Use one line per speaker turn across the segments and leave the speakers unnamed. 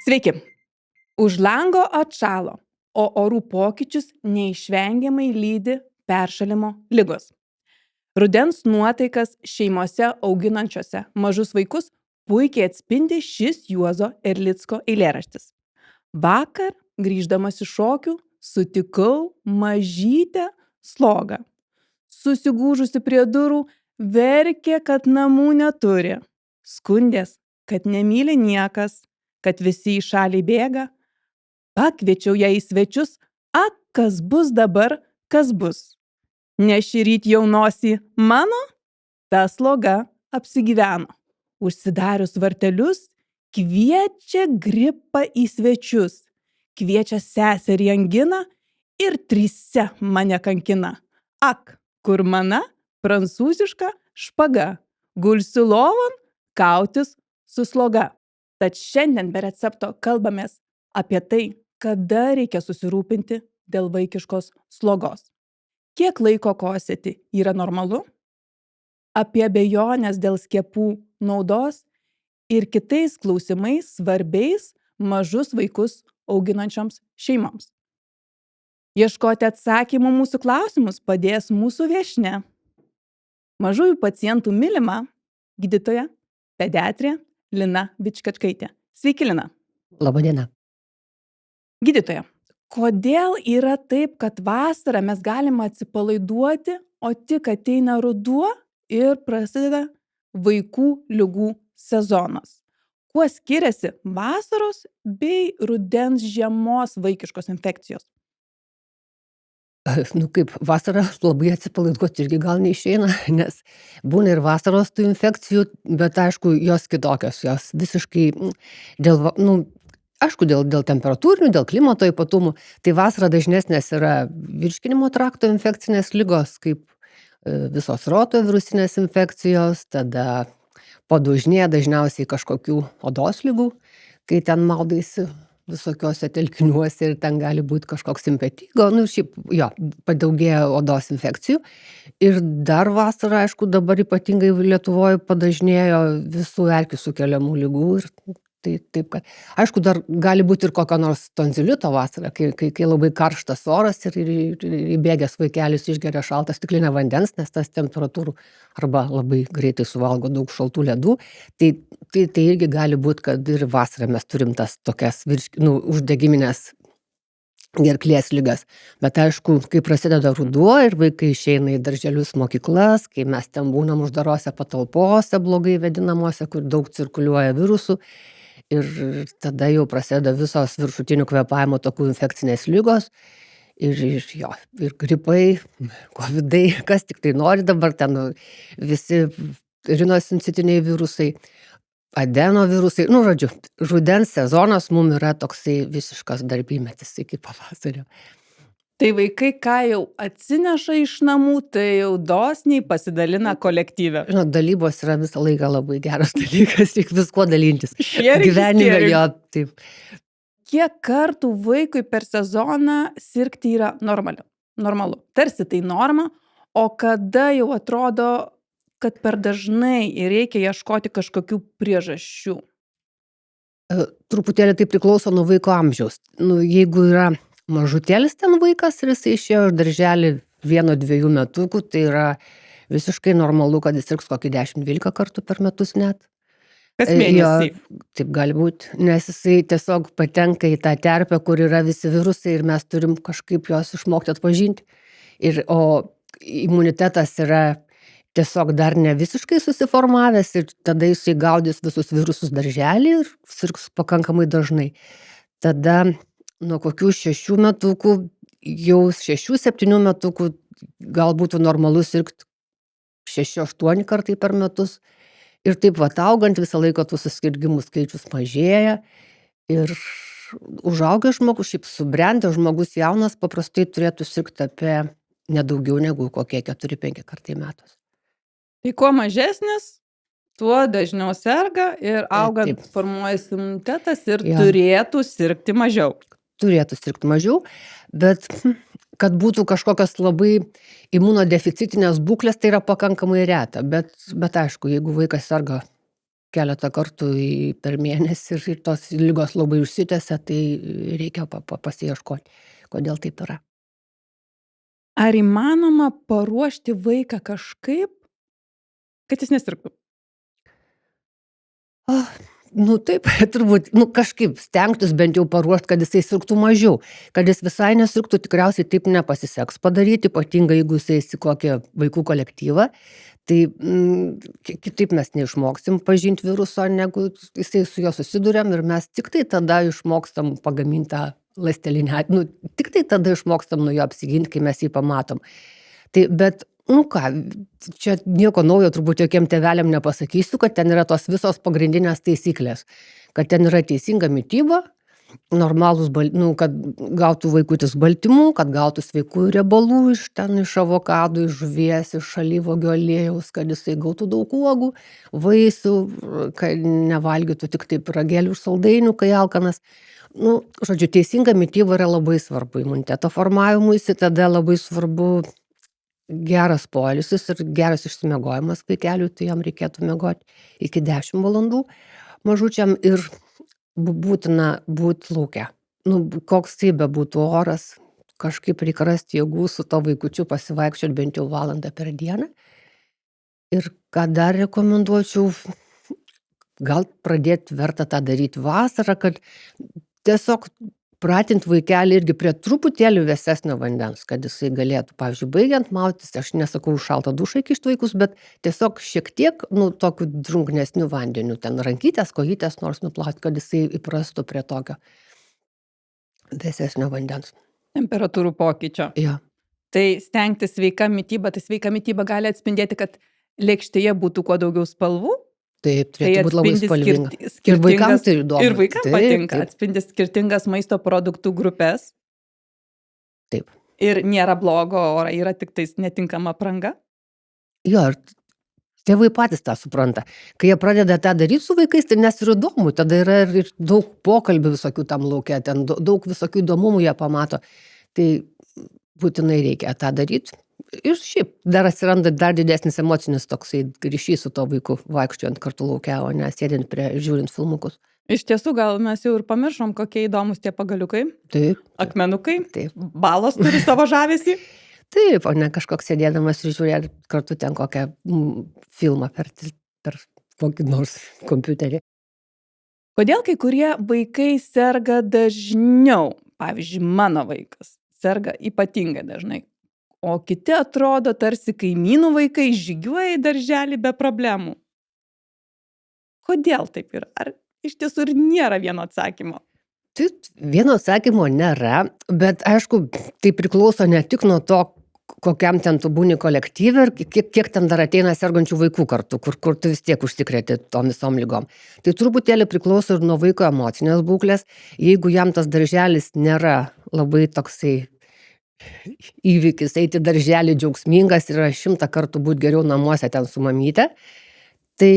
Sveiki. Už lango atšalo, o orų pokyčius neišvengiamai lydi peršalimo ligos. Rudens nuotaikas šeimose auginančiose mažus vaikus puikiai atspindi šis Juozo Erlicko eilėraštis. Vakar, grįždamas iš šokių, sutikau mažytę slogą. Susigūžusi prie durų, verkė, kad namų neturi. Skundės, kad nemyli niekas, kad visi į šalį bėga. Pakviečiau ją į svečius, kas bus dabar, kas bus. Ne šįryt jau nosį mano, ta sloga apsigyveno. Užsidarius vartelius, kviečia gripą į svečius. Kviečia seserį anginą ir trise mane kankina. Kur mana prancūziška špaga. Gulsiu lovon kautis su sloga. Tad šiandien be recepto kalbamės apie tai, kada reikia susirūpinti dėl vaikiškos slogos. Kiek laiko kosėti yra normalu? Apie abejonės dėl skiepų naudos ir kitais klausimais svarbiais mažus vaikus auginančioms šeimoms. Ieškoti atsakymų mūsų klausimus padės mūsų viešnia. Mažųjų pacientų mylima gydytoja, pediatrė Lina Vičkačkaitė. Sveiki, Lina.
Labadiena.
Gydytoja, kodėl yra taip, kad vasarą mes galime atsipalaiduoti, o tik ateina ruduo ir prasideda vaikų ligų sezonas? Kuo skiriasi vasaros bei rudens žiemos vaikiškos infekcijos?
Kaip vasarą labai atsipalaiduoti irgi gal neišeina, nes būna ir vasaros tų infekcijų, bet aišku, jos kitokios, jos visiškai dėl temperatūrinių, dėl klimato ypatumų, tai vasarą dažnesnės yra virškinimo trakto infekcinės ligos, kaip visos rotavirusinės infekcijos, tada padažnėja dažniausiai kažkokių odos ligų, kai ten maudaisi visokiuose telkiniuose ir ten gali būti kažkoks impetigo, padaugėja odos infekcijų. Ir dar vasarą, aišku, dabar ypatingai Lietuvoje padažnėjo visų erkių sukeliamų ligų ir taip, kad aišku, dar gali būti ir kokio nors tonzilito vasarą, kai labai karštas oras ir įbėgęs vaikelis išgeria šaltą stiklinę vandens, nes tas temperatūrų arba labai greitai suvalgo daug šaltų ledų, tai irgi gali būti, kad ir vasarą mes turim tas tokias uždegiminės gerklės ligas. Bet aišku, kai prasideda ruduo ir vaikai išeina į darželius, mokyklas, kai mes ten būnam uždarose patalpose, blogai vėdinamuose, kur daug cirkuliuoja virusų, ir tada jau prasideda visos viršutinių kvėpavimo takų infekcinės ligos ir gripai, covidai, kas tik tai nori dabar ten visi rinosincitiniai virusai, adenovirusai, rudens sezonas mum yra toksai visiškas darbymetis iki pavasario.
Tai vaikai, ką jau atsineša iš namų, tai jau dosniai pasidalina kolektyve.
Dalybos yra visą laiką labai geras dalykas, reikia viskuo dalintis.
Gyvenime
taip.
Kiek kartų vaikui per sezoną sirgti yra normalu? Tarsi tai norma, o kada jau atrodo, kad per dažnai ir reikia ieškoti kažkokių priežasčių?
Truputėlį tai priklauso nuo vaiko amžiaus. Jeigu yra mažutėlis ten vaikas ir jisai išėjo iš darželį 1-2 metukų, tai yra visiškai normalu, kad jis sirgs kokį 10-12 kartų per metus net.
Kas mėnesį?
Taip gali būti, nes jisai tiesiog patenka į tą terpę, kur yra visi virusai ir mes turim kažkaip juos išmokti atpažinti. O imunitetas yra tiesiog dar ne visiškai susiformavęs ir tada jisai gaudys visus virusus darželį ir sirgs pakankamai dažnai. Tada nuo kokių 6 metukų, jau 6-7 metukų gal būtų normalu sirgti 6-8 kartai per metus. Ir taip augant visą laiką tų susirgimų skaičius mažėja. Ir užaugęs žmogus, šiaip subrendęs žmogus jaunas, paprastai turėtų sirgti apie nedaugiau negu kokie 4-5 kartai metus.
Tai kuo mažesnis, tuo dažniau serga ir augant formuojasi imunitetas ir turėtų sirgti mažiau.
Turėtų sirgti mažiau, bet kad būtų kažkokios labai imunodeficitinės būklės, tai yra pakankamai reta. Bet aišku, jeigu vaikas serga keletą kartų per mėnesį ir tos ligos labai užsitęsia, tai reikia pasiieškoti, kodėl taip yra.
Ar įmanoma paruošti vaiką kažkaip, kad jis nesirgtų?
Nu taip, turbūt, kažkaip stengtis bent jau paruošt, kad jisai sirgtų mažiau. Kad jis visai nesirgtų, tikriausiai taip nepasiseks padaryti, ypatingai jeigu jisai eis į kokį vaikų kolektyvą. Tai kitaip mes neišmoksim pažint viruso, negu jisai su juo susiduriam ir mes tik tai tada išmokstam pagamint tą ląstelinę, tik tai tada išmokstam nuo jo apsigint, kai mes jį pamatom. Tai bet, čia nieko naujo turbūt jokiem tėveliam nepasakysiu, kad ten yra tos visos pagrindinės taisyklės. Kad ten yra teisinga mityba, normalūs, kad gautų vaikutis baltymų, kad gautų sveikų riebalų iš avokadų, iš žuvies, iš alyvuogių aliejaus, kad jisai gautų daug uogų, vaisių, kad nevalgytų tik taip pyragėlių ir saldainių, kai alkanas. Žodžiu, teisinga mityba yra labai svarbu imuniteto formavimuisi, tada labai svarbu geras poilsis ir geras išsimiegojimas vaikeliui, tai jam reikėtų miegoti iki 10 valandų mažučiam ir būtina būt lauke. Koks tai bebūtų oras, kažkaip reikia rasti jėgų su to vaikučiu pasivaikščiot bent jau valandą per dieną. Ir ką dar rekomenduočiau, gal pradėti verta tą daryti vasarą, kad tiesiog pratint vaikelį irgi prie truputėlį vėsesnio vandens, kad jisai galėtų, pavyzdžiui, baigiant maudytis, aš nesakau šaltą dušą įkišt vaikus, bet tiesiog šiek tiek, tokiu drungnesniu vandeniu, ten rankytės, kojytės nors nuplaut, kad jisai įprastų prie tokio vėsesnio vandens.
Temperatūrų pokyčio.
Jo.
Tai stengtis sveika mityba, tai sveika mityba gali atspindėti, kad lėkštėje būtų kuo daugiau spalvų.
Taip, turėtų būti labai spalvinga. Ir
skirtingas-
vaikams tai įdomu.
Ir vaikams
Taip,
patinka,
taip.
atspindi skirtingas maisto produktų grupės.
Taip.
Ir nėra blogo, o yra tik tais netinkama apranga.
Jo, ir tėvai patys tą supranta. Kai jie pradeda tą daryti su vaikais, tai nes ir įdomu, tada yra ir daug pokalbių visokių tam lauke, ten daug visokių įdomumų jie pamato. Tai būtinai reikia tą daryti. Ir šiaip dar atsiranda dar didesnis emocinis toksai ryšys su to vaiku, vaikščiojant kartu lauke, o ne sėdint žiūrint filmukus.
Iš tiesų, gal mes jau ir pamiršom, kokie įdomus tie pagaliukai,
Taip,
akmenukai,
taip.
balos turi savo žavesį.
Taip, o ne kažkoks sėdėdamas ir žiūrėt kartu ten kokią filmą per kokį nors kompiuterį.
Kodėl kai kurie vaikai serga dažniau? Pavyzdžiui, mano vaikas serga ypatingai dažnai. O kiti atrodo tarsi kaimynų vaikai žygiuoja į darželį be problemų. Kodėl taip yra? Ar iš tiesų ir nėra vieno atsakymo?
Tai vieno atsakymo nėra, bet aišku, tai priklauso ne tik nuo to, kokiam ten tu būni kolektyve ir kiek ten dar ateina sergančių vaikų kartu, kur tu vis tiek užsikrėti tom visom lygom. Tai truputėlį priklauso ir nuo vaiko emocinės būklės. Jeigu jam tas darželis nėra labai toksai įvykis, eiti darželį džiaugsmingas ir 100 kartų būt geriau namuose ten su mamyte, tai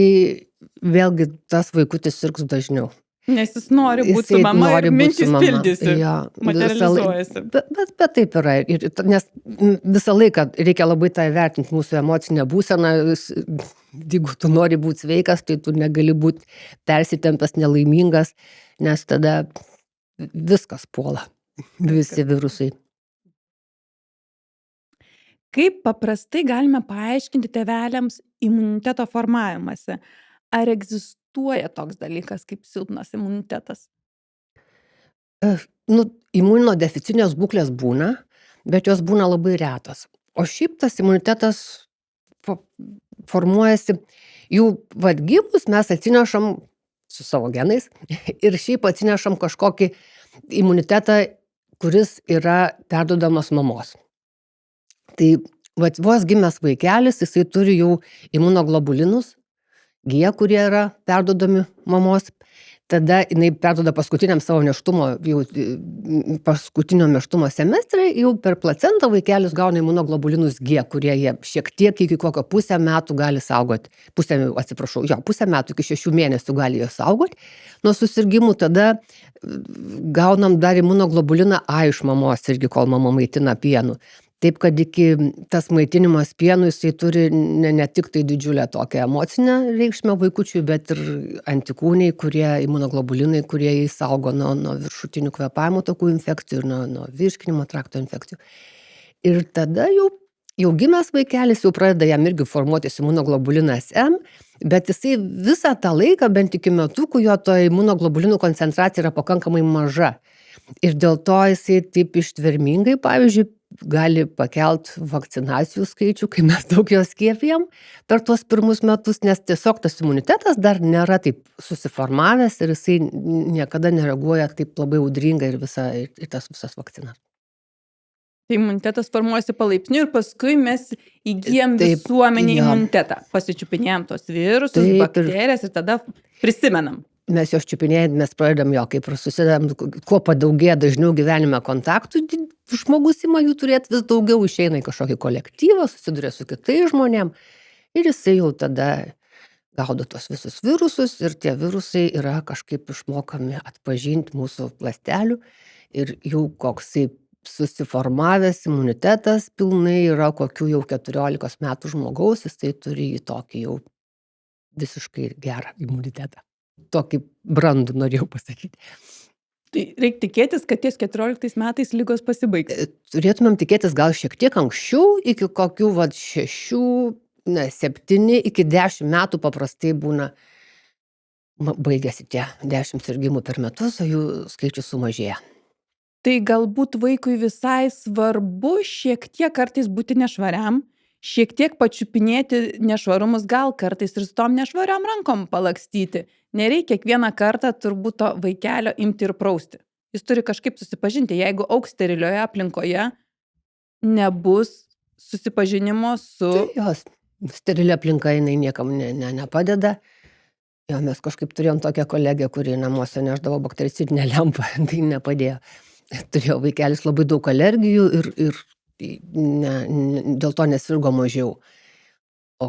vėlgi tas vaikutis sirgs dažniau.
Nes jis nori būti su mama ir mintys pildysi, materializuojasi.
Bet taip yra. Nes visą laiką reikia labai tą įvertinti mūsų emocinę būseną. Jeigu tu nori būti sveikas, tai tu negali būti persitempęs, nelaimingas, nes tada viskas puola, visi virusai.
Kaip paprastai galime paaiškinti tėveliams imuniteto formavimąsi? Ar egzistuoja toks dalykas kaip silpnas imunitetas?
Imunodeficicinės būklės būna, bet jos būna labai retos. O šiaip tas imunitetas formuojasi, jų gimus mes atsinešam su savo genais ir šiaip atsinešam kažkokį imunitetą, kuris yra perduodamas mamos. Tai vos gimęs vaikelis, jisai turi jau imunoglobulinus, G, kurie yra perduodami mamos. Tada jinai perduoda paskutiniam savo nėštumo, jau paskutinio nėštumo semestre, jau per placentą vaikelis gauna imunoglobulinus G, kurie jie šiek tiek iki kokio pusę metų gali saugoti. Pusę metų iki 6 mėnesių gali jie saugoti. Nuo susirgimų tada gaunam dar imunoglobuliną A iš mamos, irgi kol mama maitina pienu. Taip, kad tas maitinimas pienu, jisai turi ne tik tai didžiulę tokią emocinę reikšmę vaikučiui, bet ir antikūniai, imunoglobulinai, kurie jį saugo nuo viršutinių kvėpavimo takų infekcijų ir nuo virškinimo trakto infekcijų. Ir tada jau gimęs vaikelis jau pradeda jam irgi formuotis imunoglobulinas M, bet jisai visą tą laiką, bent iki metukų, jo to imunoglobulinų koncentracija yra pakankamai maža. Ir dėl to jisai taip ištvermingai, pavyzdžiui, gali pakelt vakcinacijų skaičių, kai mes daug jo skiepijam per tuos pirmus metus, nes tiesiog tas imunitetas dar nėra taip susiformavęs ir jisai niekada nereaguoja taip labai audringai ir tas visas vakcinas.
Tai imunitetas formuojasi palaipsniui ir paskui mes įgyjam visuomenį imunitetą. Pasičiupinėjom tos virusus, bakterijas ir tada prisimenam.
Mes jos čiupinėjant, mes pradedam kaip ir susidedam, kuo padaugėja dažniau gyvenime kontaktų, žmogus ima jų turėti vis daugiau, išeina į kažkokį kolektyvą, susiduria su kitais žmonėm ir jisai jau tada gaudo tos visus virusus ir tie virusai yra kažkaip išmokami atpažinti mūsų ląstelių ir jau koksai susiformavęs imunitetas pilnai yra kokių jau 14 metų žmogaus, jisai turi į tokį jau visiškai gerą imunitetą. Tokį brandų norėjau pasakyti.
Tai reikia tikėtis, kad ties 14 metais ligos pasibaigs.
Turėtumėm tikėtis gal šiek tiek anksčiau, iki kokių 6, 7, iki 10 metų paprastai būna, baigėsi tie 10 sirgimų per metus, o jų skaičius sumažėja.
Tai galbūt vaikui visai svarbu šiek tiek kartais būti nešvariam, šiek tiek pačiupinėti nešvarumus, gal kartais ir su tom nešvariom rankom palakstyti. Nereikia kiekvieną kartą turbūt to vaikelio imti ir prausti. Jis turi kažkaip susipažinti. Jeigu augs sterilioje aplinkoje, nebus susipažinimo su...
Jos sterili aplinka jinai niekam nepadeda. Mes kažkaip turėjom tokią kolegę, kuri namuose neždavo baktericidinę lempą, tai nepadėjo. Turėjo vaikelis labai daug alergijų ir dėl to nesirgo mažiau. O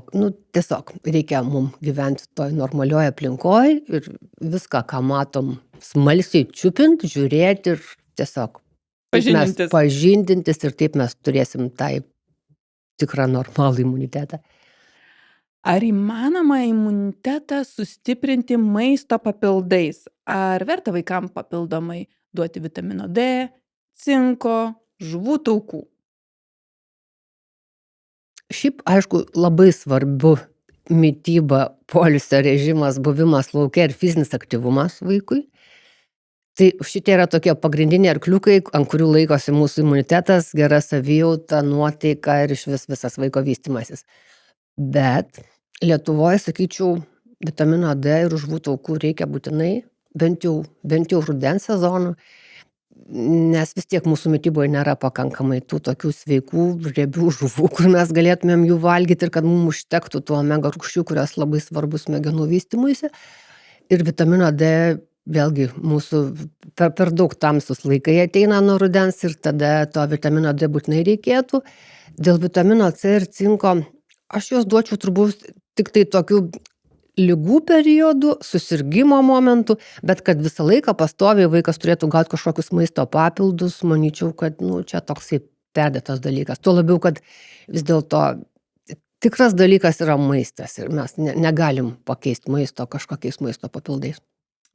tiesiog reikia mums gyventi toj normalioj aplinkoj ir viską, ką matom, smalsiai čiupint, žiūrėti ir tiesiog pažindintis ir taip mes turėsim tą tikrą normalų imunitetą.
Ar įmanoma imunitetą sustiprinti maisto papildais? Ar verta vaikam papildomai duoti vitamino D, cinko, žuvų taukų?
Šiaip, aišku, labai svarbu mityba, poilsio režimas, buvimas lauke ir fizinis aktyvumas vaikui. Tai šitie yra tokie pagrindiniai arkliukai, ant kurių laikosi mūsų imunitetas, gera savijauta, nuotaika ir visas vaiko vystymasis. Bet Lietuvoje, sakyčiau, vitamino D ir žuvų taukų reikia būtinai, bent jau rudens sezonu, nes vis tiek mūsų mityboje nėra pakankamai tų tokių sveikų, riebių žuvų, kur mes galėtumėm jų valgyti ir kad mums užtektų tų omega rūgščių, kurios labai svarbus smegenų vystymuisi. Ir vitamino D, vėlgi, mūsų per daug tamsus laikai ateina nuo rudens ir tada to vitamino D būtinai reikėtų. Dėl vitamino C ir cinko, aš juos duočiau turbūt tik tai tokių ligų periodų, susirgimo momentų, bet kad visą laiką pastoviai vaikas turėtų gauti kažkokius maisto papildus, manyčiau, kad čia toksai perdėtas dalykas. Tuo labiau, kad vis dėlto tikras dalykas yra maistas ir mes negalim pakeisti maisto kažkokiais maisto papildais.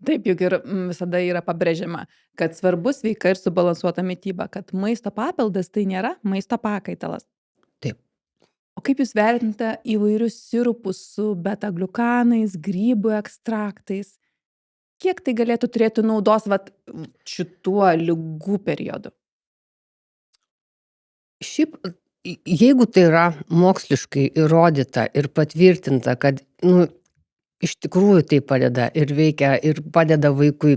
Taip, juk ir visada yra pabrėžiama, kad svarbu sveika ir subalansuota mityba, kad maisto papildas tai nėra maisto pakaitalas.
Taip.
O kaip jūs vertinate įvairius sirupus su beta-gliukanais, grybų ekstraktais? Kiek tai galėtų turėti naudos šituo ligų periodu?
Šiaip, jeigu tai yra moksliškai įrodyta ir patvirtinta, kad iš tikrųjų tai padeda ir veikia ir padeda vaikui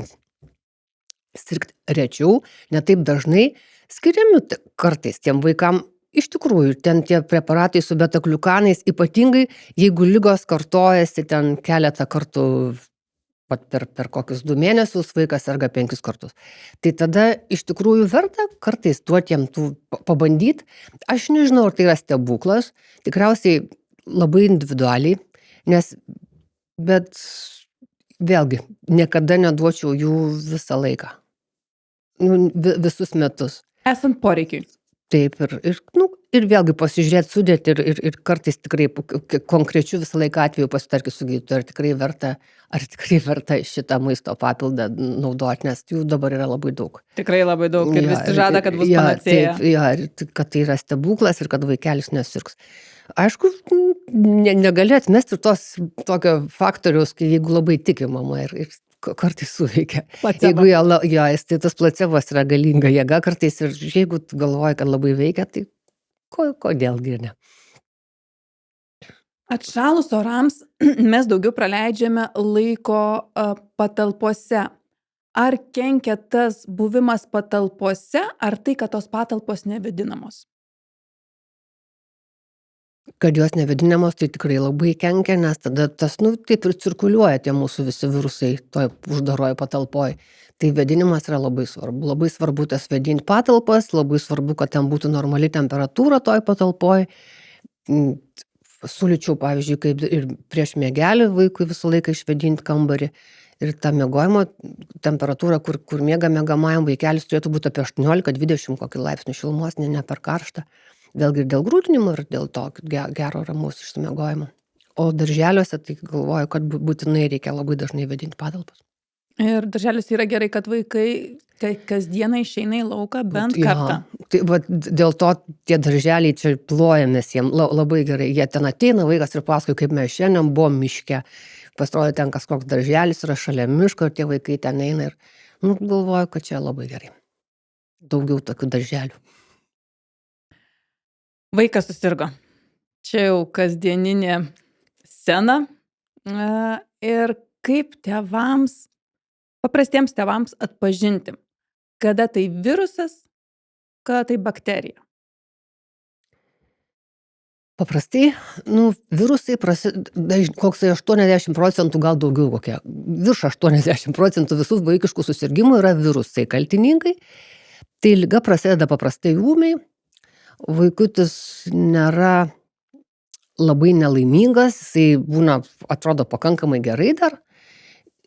sirgti rečiau, ne taip dažnai, skiriami kartais tiem vaikam. Iš tikrųjų, ten tie preparatai su beta-gliukanais, ypatingai jeigu ligos kartojasi ten keletą kartų, per kokius 2 mėnesius vaikas serga 5 kartus. Tai tada iš tikrųjų verta kartais duoti jam tų pabandyti. Aš nežinau, ar tai yra stebuklas, tikriausiai labai individualiai, bet vėlgi, niekada neduočiau jų visą laiką. Visus metus.
Esant poreikiui.
Taip ir vėlgi pasižiūrėt sudėtį ir kartais tikrai konkrečiu visą laiką atveju pasitarti su gydytoju, ar tikrai verta šitą maisto papildą naudot, nes jų dabar yra labai daug.
Tikrai labai daug ir
Jo,
visi žada, kad bus
jo,
panacėja.
taip, jo, kad tai yra stebuklas ir kad vaikelis nesirgs. Aišku, negali atmesti tokio faktoriaus, kai jeigu labai tiki mama ir kartais suveikia.
Placebo.
Jeigu tai tas placebas yra galinga jėga kartais ir jeigu tu galvoji, kad labai veikia, tai kodėlgi ne.
Atšalus orams mes daugiau praleidžiame laiko patalpose. Ar kenkia tas buvimas patalpose, ar tai, kad tos patalpos nevėdinamos?
Kad jos nevėdinamos, tai tikrai labai kenkia, nes tada tas, taip ir cirkuliuoja tie mūsų visi virusai toj uždaroj patalpoj. Tai vėdinimas yra labai svarbu. Labai svarbu tas vėdint patalpas, labai svarbu, kad ten būtų normali temperatūra toj patalpoj. Siūlyčiau, pavyzdžiui, kaip ir prieš miegelį vaikui visą laiką išvėdint kambarį. Ir ta miegojimo temperatūra, kur miega miegamajam, vaikelis turėtų būti apie 18-20 kokį laipsnių šilumos, ne per karštą. Vėlgi ir dėl grūdinimo, ir dėl to gero ramaus išsimiegojimo. O darželiuose tai galvoju, kad būtinai reikia labai dažnai vėdinti patalpas.
Ir darželiuose yra gerai, kad vaikai kasdieną išeina į lauką bent
Jo,
kartą.
Tai dėl to tie darželiai čia plojamės jiem labai gerai. Jie ten ateina vaikas ir paskui, kaip mes šiandien buvom miške. Pasirodė ten kažkoks darželis yra šalia miško ir tie vaikai ten eina ir galvoju, kad čia labai gerai. Daugiau tokių darželių.
Vaikas susirgo. Čia jau kasdieninė scena. Ir kaip tėvams, paprastiems tėvams atpažinti, kada tai virusas, kada tai bakterija.
Paprastai, virusai koks 80%, gal daugiau kokie, virš 80% visų vaikiškų susirgymų yra virusai kaltininkai. Tai liga prasideda paprastai ūmiai, vaikutis nėra labai nelaimingas, jisai būna, atrodo pakankamai gerai dar,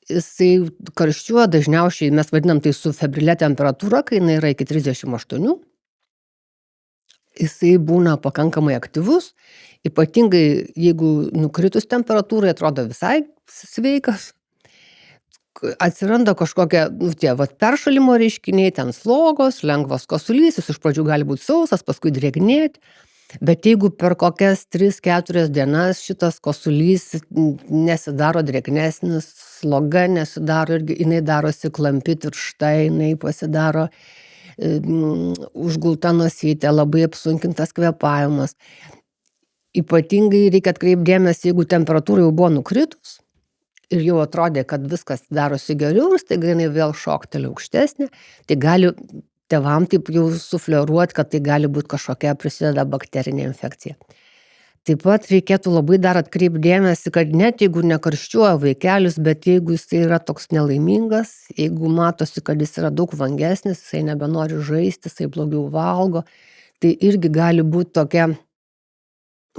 jisai karščiuoja dažniausiai, mes vadinam tai su febrile temperatūra, kai jinai yra iki 38. Jisai būna pakankamai aktyvus, ypatingai jeigu nukritus temperatūrai atrodo visai sveikas. Atsiranda kažkokie, peršalimo reiškiniai, ten slogos, lengvas kosulys, jis iš pradžių gali būti sausas, paskui drėgnėti. Bet jeigu per kokias 3-4 dienas šitas kosulys nesidaro drėgnesnis, sloga nesidaro, irgi jinai darosi klampi, tiršta, jinai pasidaro užgulta nosytė, labai apsunkintas kvėpavimas. Ypatingai reikia atkreipti dėmesį, jeigu temperatūra jau buvo nukritus ir jau atrodė, kad viskas darosi geriau ir staiga jinai vėl šokteli aukštesnė, tai gali tėvam taip jau sufleruoti, kad tai gali būti kažkokia prisideda bakterinė infekcija. Taip pat reikėtų labai dar atkreipti dėmesį, kad net jeigu nekarščiuoja vaikelis, bet jeigu jis yra toks nelaimingas, jeigu matosi, kad jis yra daug vangesnis, jisai nebenori žaisti, jisai blogiau valgo, tai irgi gali būti tokia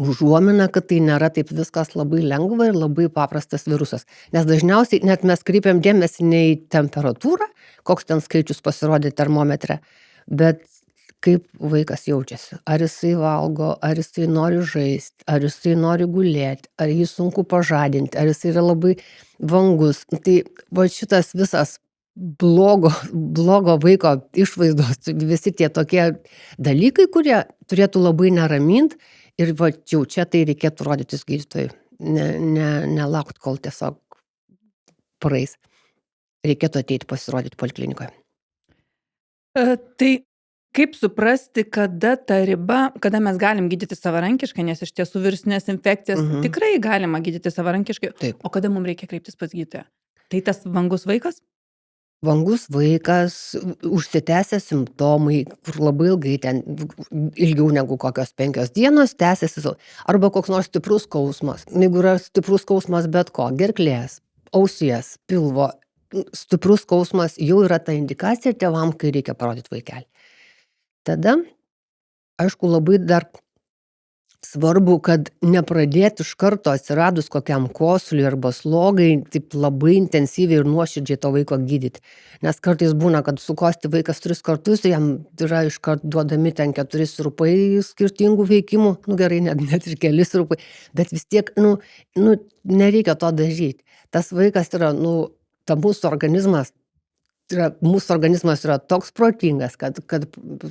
užuomina, kad tai nėra taip viskas labai lengva ir labai paprastas virusas. Nes dažniausiai net mes kreipiam dėmesį ne į temperatūrą, koks ten skaičius pasirodė termometre, bet kaip vaikas jaučiasi. Ar jisai valgo, ar jisai nori žaisti, ar jisai nori gulėti, ar jį sunku pažadinti, ar jisai yra labai vangus. Tai šitas visas blogo vaiko išvaizdos, visi tie tokie dalykai, kurie turėtų labai neraminti ir jau čia tai reikėtų rodytis gydytojui. Nelaukti, kol tiesiog praeis. Reikėtų ateiti pasirodyti poliklinikoje.
Tai kaip suprasti, kada ta riba, kada mes galim gydyti savarankiškai, nes iš tiesų virusinės infekcijas tikrai galima gydyti savarankiškai,
Taip.
o kada mums reikia kreiptis pas gydytoją? Tai tas vangus vaikas?
Vangus vaikas, užsitęsę simptomai, kur labai ilgai ten, ilgiau negu kokios 5 dienos tęsiasi, arba koks nors stiprus skausmas. Jeigu yra stiprus skausmas bet ko, gerklės, ausies, pilvo, stiprus skausmas jau yra ta indikacija tėvam, kai reikia parodyti vaikelį. Tada, aišku, labai dar Svarbu, kad nepradėti iš karto atsiradus kokiam kosuliui arba slogai, taip labai intensyviai ir nuoširdžiai to vaiko gydyti. Nes kartais būna, kad sukosti vaikas 3 kartus, jam yra iškart duodami ten 4 sirupai skirtingų veikimų, gerai, net ir keli sirupai, bet vis tiek, nereikia to daryti. Tas vaikas yra, ta mūsų organizmas yra toks protingas, kad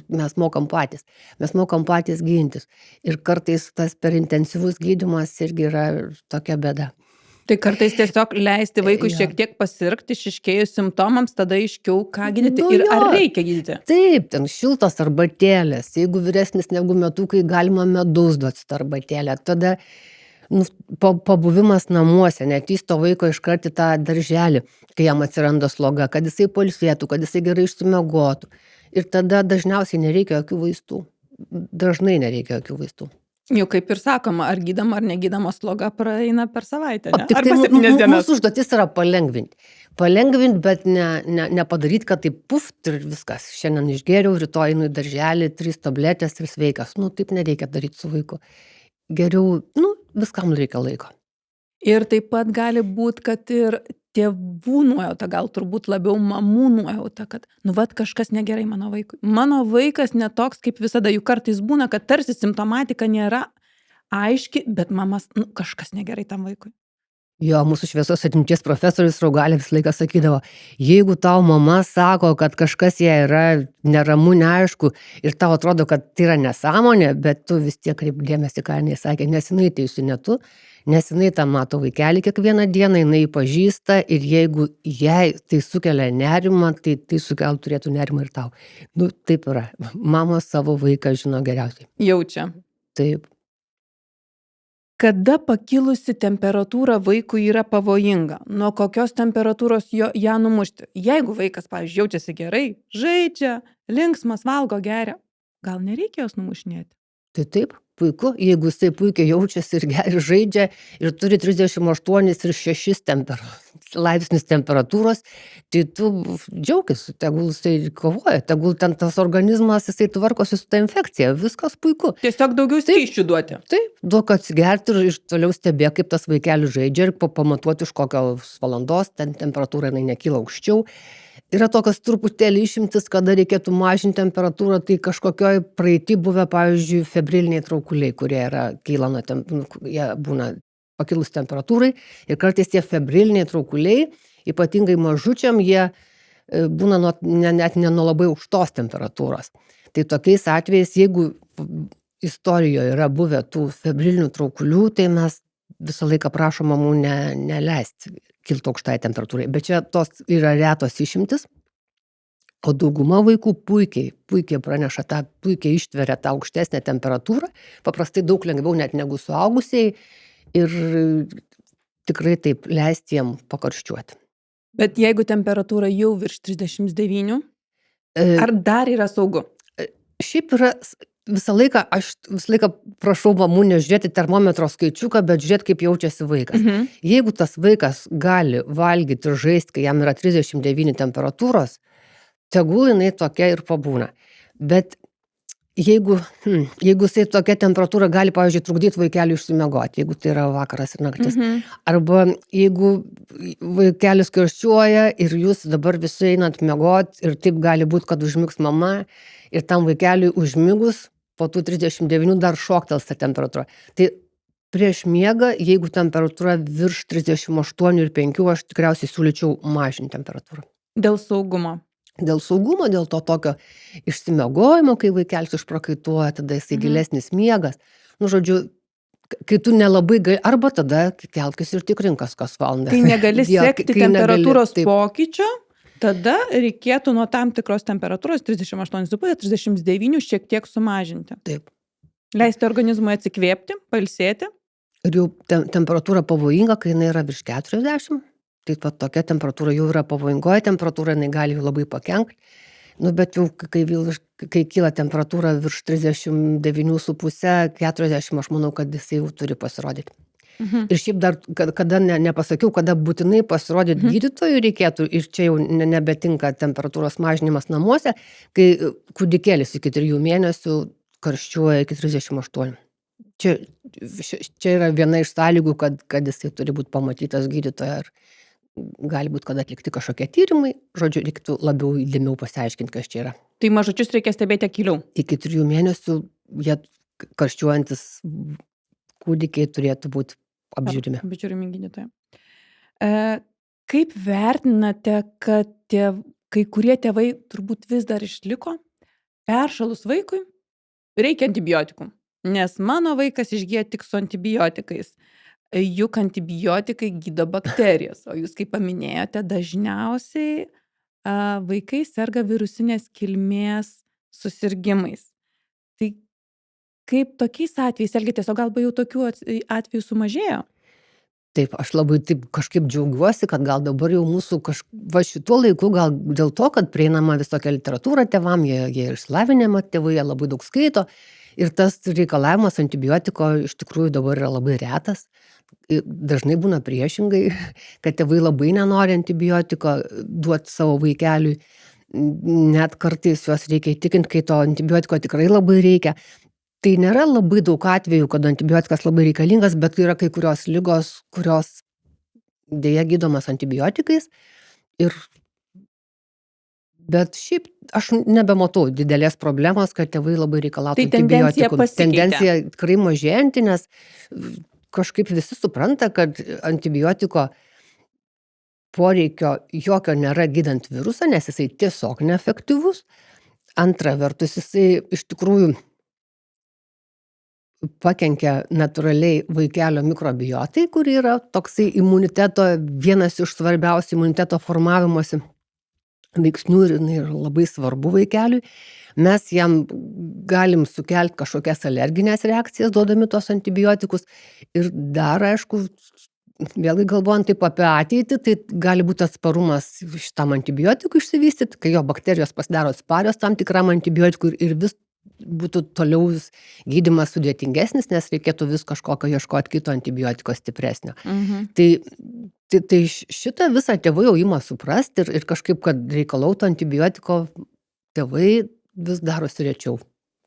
mes mokam patys. Mes mokam patys gintis. Ir kartais tas per intensyvus gydymas irgi yra tokia bėda.
Tai kartais tiesiog leisti vaikui šiek tiek pasirgti, išryškėjus simptomams, tada aiškiau, ką gydyti ir ar reikia gydyti.
Taip, ten šiltos arbatėlės. Jeigu vyresnis negu metukai, galima medaus duoti arbatėlę. Tada pabuvimas namuose, netys to vaiko iškart į tą darželį, kai jam atsiranda sloga, kad jisai poilsėtų, kad jisai gerai išsimiegotų. Ir tada dažniausiai nereikia jokių vaistų. Dažnai nereikia jokių vaistų.
Jau kaip ir sakoma, ar gydama ar negydama sloga praeina per savaitę, ne?
Tik tai
Arba 7 dienas.
mūsų užduotis yra palengvinti. Palengvinti, bet nepadaryti, kad taip puft ir viskas. Šiandien išgėriau, rytoj einu į darželį, 3 tabletės ir sveikas. Taip nereikia daryti su vaiku. Geriau, viskam reikia laiko.
Ir taip pat gali būti, kad ir tėvų nuojauta, gal turbūt labiau mamų nuojauta, kad, kažkas negerai mano vaikui. Mano vaikas netoks kaip visada, juk kartais būna, kad tarsi simptomatika nėra aiški, bet mamas, kažkas negerai tam vaikui.
Jo, mūsų šviesos atminties profesorius Raugalė visą laiką sakydavo, jeigu tau mama sako, kad kažkas jai yra neramu, neaišku, ir tau atrodo, kad tai yra nesąmonė, bet tu vis tiek kreip dėmesį, ką jinai sakė, nes jinai teisi ne tu, nes jinai tą mato vaikelį kiekvieną dieną, jinai pažįsta ir jeigu jai tai sukelia nerimą, tai turėtų nerimą ir tau. Taip yra. Mama savo vaiką žino geriausiai.
Jaučia.
Taip.
Kada pakilusi temperatūra vaikui yra pavojinga? Nuo kokios temperatūros ją numušti? Jeigu vaikas, pavyzdžiui, jaučiasi gerai, žaidžia, linksmas, valgo, geria, gal nereikia jos numušinėti?
Tai taip, puiku, jeigu jisai puikiai jaučiasi ir žaidžia ir turi 38 ir 6 laipsnius temperatūros, tai tu džiaugis, tegul jisai kovoja, tegul ten tas organizmas, jisai tvarkosi su ta infekcija, viskas puiku.
Tiesiog daugiau skysčių duoti.
Taip, duok atsigerti ir toliau stebėk, kaip tas vaikelis žaidžia ir pamatuoti iš kokios valandos, ten temperatūra nekyla aukščiau. Yra tokios truputėlį išimtis, kada reikėtų mažinti temperatūrą, tai kažkokioj praeity buvę, pavyzdžiui, febriliniai traukuliai, kurie kyla jie būna pakilus temperatūrai ir kartais tie febriliniai traukuliai, ypatingai mažučiam, jie būna net ne nuo labai aukštos temperatūros. Tai tokiais atvejais, jeigu istorijoje yra buvę tų febrilinių traukulių, tai mes visą laiką prašom mamų neleisti kilti aukštai temperatūrai. Bet čia tos yra retos išimtis, o dauguma vaikų puikiai praneša puikiai ištveria tą aukštesnę temperatūrą, paprastai daug lengviau net negu suaugusiai ir tikrai taip leisti jiem pakarščiuoti.
Bet jeigu temperatūra jau virš 39, ar dar yra saugu?
Šiaip yra aš visą laiką prašau mamų nežiūrėti termometro skaičiuką, bet žiūrėti, kaip jaučiasi vaikas. Jeigu tas vaikas gali valgyti ir žaisti, kai jam yra 39 temperatūros, tegul jinai tokia ir pabūna. Bet jeigu jisai tokia temperatūra gali, pavyzdžiui, trukdyti vaikeliui išsimiegoti, jeigu tai yra vakaras ir naktis. Arba jeigu vaikelis karščiuoja ir jūs dabar visi einat miegoti ir taip gali būti, kad užmigs mama ir tam vaikeliui užmigus po tų 39 dar šoktels ta temperatūra. Tai prieš miegą, jeigu temperatūra virš 38,5, aš tikriausiai siūlyčiau mažinti temperatūrą.
Dėl saugumo.
Dėl saugumo, dėl to tokio išsimiegojimo, kai vaikelis išprakaituoja, tada jisai gilesnis miegas. Žodžiu, kai tu nelabai gali, arba tada kelkis ir tikrinkas kas valandą.
Kai negali sekti temperatūros pokyčio, tada reikėtų nuo tam tikros temperatūros 38,5-39 šiek tiek sumažinti.
Taip.
Leisti organizmui atsikvėpti, pailsėti.
Ir jau temperatūra pavojinga, kai jinai yra virš 40. Tai tokia temperatūra jau yra pavojingoji temperatūra, jinai gali jau labai pakenkti. Bet jau kai kyla temperatūra virš 39,5, 40, aš manau, kad jisai jau turi pasirodyti. Ir šiaip dar, kada nepasakiau, kada būtinai pasirodyti gydytojui reikėtų, ir čia jau nebetinka temperatūros mažinimas namuose, kai kūdikėlis iki 3 mėnesių karščiuoja iki 38. čia čia yra viena iš sąlygų, kad jisai turi būt pamatytas gydytojo, ir gali būt, kad atlikti kažkokie tyrimai. Žodžiu, reiktų labiau įdėmiau pasiaiškint, kas čia yra.
Tai mažučius reikia stebėti akyliau.
Iki 3 mėnesių jie karščiuojantis kūdikiai turėtų būt apžiūrimi.
Apžiūrimi gydytojo. Kaip vertinate, kad kai kurie tėvai turbūt vis dar išliko, peršalus vaikui reikia antibiotikų, nes mano vaikas išgyja tik su antibiotikais. Juk antibiotikai gydo bakterijas, o jūs, kaip paminėjote, dažniausiai vaikai serga virusinės kilmės susirgimais. Tai kaip tokiais atvejais elgitės, o galbūt jau tokių atvejų sumažėjo?
Taip, aš labai taip kažkaip džiaugiuosi, kad gal dabar jau mūsų va šituo laiku, gal dėl to, kad prieinama visokia literatūra tėvam, jie išsilavinimo tėvai, jie labai daug skaito, ir tas reikalavimas antibiotiko iš tikrųjų dabar yra labai retas. Dažnai būna priešingai, kad tėvai labai nenori antibiotiko duoti savo vaikeliui, net kartais juos reikia įtikinti, kai to antibiotiko tikrai labai reikia. Tai nėra labai daug atvejų, kad antibiotikas labai reikalingas, bet yra kai kurios ligos, kurios dėja gydomas antibiotikais. Bet šiaip aš nebematau didelės problemos, kad tėvai labai reikalautų antibiotikų. Tendencija tikrai mažėjanti, nes kažkaip visi supranta, kad antibiotiko poreikio jokio nėra gydant virusą, nes jisai tiesiog neefektyvus. Antra vertus, jisai iš tikrųjų pakenkia natūraliai vaikelio mikrobiotai, kur yra toksai imuniteto, vienas iš svarbiausių imuniteto formavimosi veiksnių, ir jinai yra labai svarbu vaikeliui. Mes jam galim sukelti kažkokias alerginės reakcijas, duodami tos antibiotikus. Ir dar, aišku, vėlgi galvojant taip apie ateitį, tai gali būti atsparumas šitam antibiotikui išsivystyti, kai jo bakterijos pasidaro atsparios tam tikram antibiotikui, ir vis būtų toliau gydymas sudėtingesnis, nes reikėtų vis kažkokio ieškoti kito antibiotiko stipresnio. Tai šitą visą tėvai jau ima suprasti, ir kažkaip, kad reikalautų antibiotiko, tėvai vis darosi rečiau,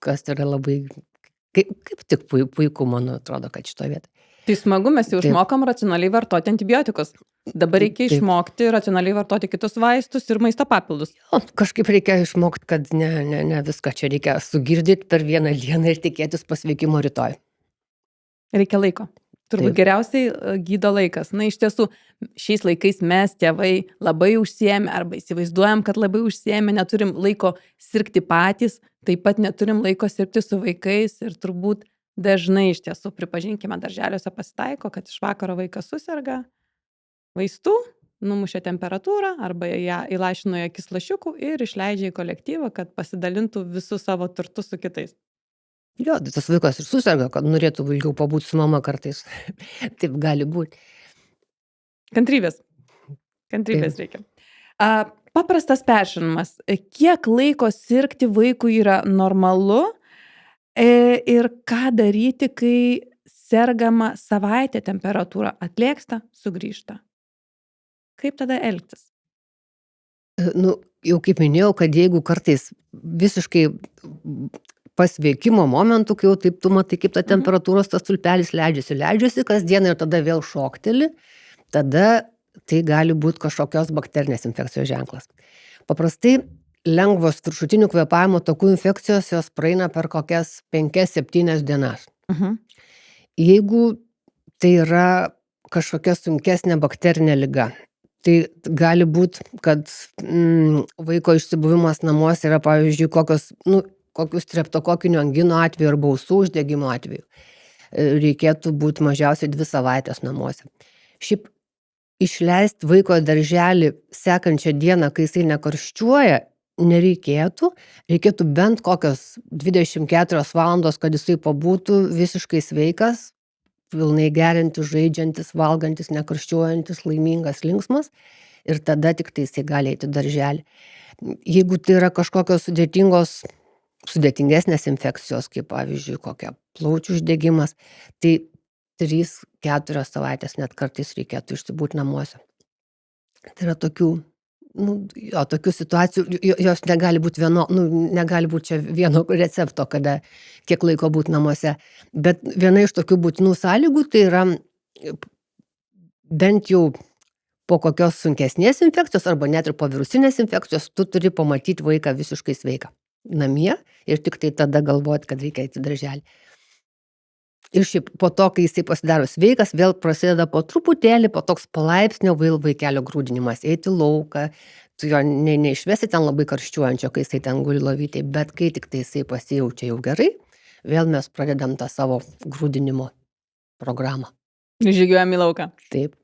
kas yra labai, kaip tik puiku, man atrodo, kad šitoje vietoje.
Tai smagu, mes jau išmokam racionaliai vartoti antibiotikus. Dabar reikia išmokti racionaliai vartoti kitus vaistus ir maisto papildus.
Kažkaip reikia išmokti, kad ne viską čia reikia sugirdyti per vieną dieną ir tikėtis pasveikimo rytoj.
Reikia laiko. Turbūt geriausiai gydo laikas. Na, iš tiesų, šiais laikais mes tėvai labai užsiėmę, arba įsivaizduojam, kad labai užsiėmę, neturim laiko sirgti patys, taip pat neturim laiko sirgti su vaikais, ir turbūt dažnai iš tiesų, pripažinkime, darželiuose pasitaiko, kad iš vakaro vaikas suserga vaistų, numušia temperatūrą arba ją įlašino į akis lašiukų ir išleidžia į kolektyvą, kad pasidalintų visų savo turtų su kitais.
Jo, tas vaikas ir suserga, kad norėtų ilgiau pabūti su mama kartais. Taip gali būti.
Kantrybės reikia. Paprastas peršalimas. Kiek laiko sirgti vaikui yra normalu? Ir ką daryti, kai sergama savaitę temperatūra atlėgsta, sugrįžta? Kaip tada elgtis?
Jau kaip minėjau, kad jeigu kartais visiškai pasveikimo momentų, kai jau taip tu matai, kaip ta temperatūros tas stulpelis leidžiasi kasdieną ir tada vėl šokteli, tada tai gali būti kažkokios bakterinės infekcijos ženklas. Paprastai lengvos viršutinių kvėpavimo takų infekcijos, jos praeina per kokias 5-7 dienas. Jeigu tai yra kažkokia sunkesnė bakterinė liga, tai gali būti, kad vaiko išsibuvimas namuose yra, pavyzdžiui, kokius streptokokinių angino atveju arba ausų uždegimo atveju. Reikėtų būti mažiausiai 2 savaitės namuose. Šiaip išleisti vaiko į darželį sekančią dieną, kai jisai nekarščiuoja, nereikėtų. Reikėtų bent kokios 24 valandos, kad jisai pabūtų visiškai sveikas, pilnai geriantis, žaidžiantis, valgantis, nekarščiuojantis, laimingas, linksmas, ir tada tik tai jisai gali eiti į darželį. Jeigu tai yra kažkokios sudėtingesnės infekcijos, kaip pavyzdžiui kokia plaučių uždegimas, tai 3-4 savaitės net kartais reikėtų išsibūti namuose. Tai yra tokių Jo, tokių situacijų, jos negali būt negali būt čia vieno recepto, kada kiek laiko būt namuose. Bet viena iš tokių būtinų sąlygų tai yra bent jau po kokios sunkesnės infekcijos arba net ir po virusinės infekcijos tu turi pamatyt vaiką visiškai sveiką namie ir tiktai tada galvot, kad reikia eit į darželį. Ir šiaip po to, kai jisai pasidaro sveikas, vėl prasideda po truputėlį, po toks palaipsnio vėl vaikelio grūdinimas, eit į lauką, tu jo neišvesi ten labai karščiuojančio, kai jisai ten guli lovytėj, bet kai tiktai jisai pasijaučia jau gerai, vėl mes pradedam tą savo grūdinimo programą.
Žygiuojam į lauką.
Taip.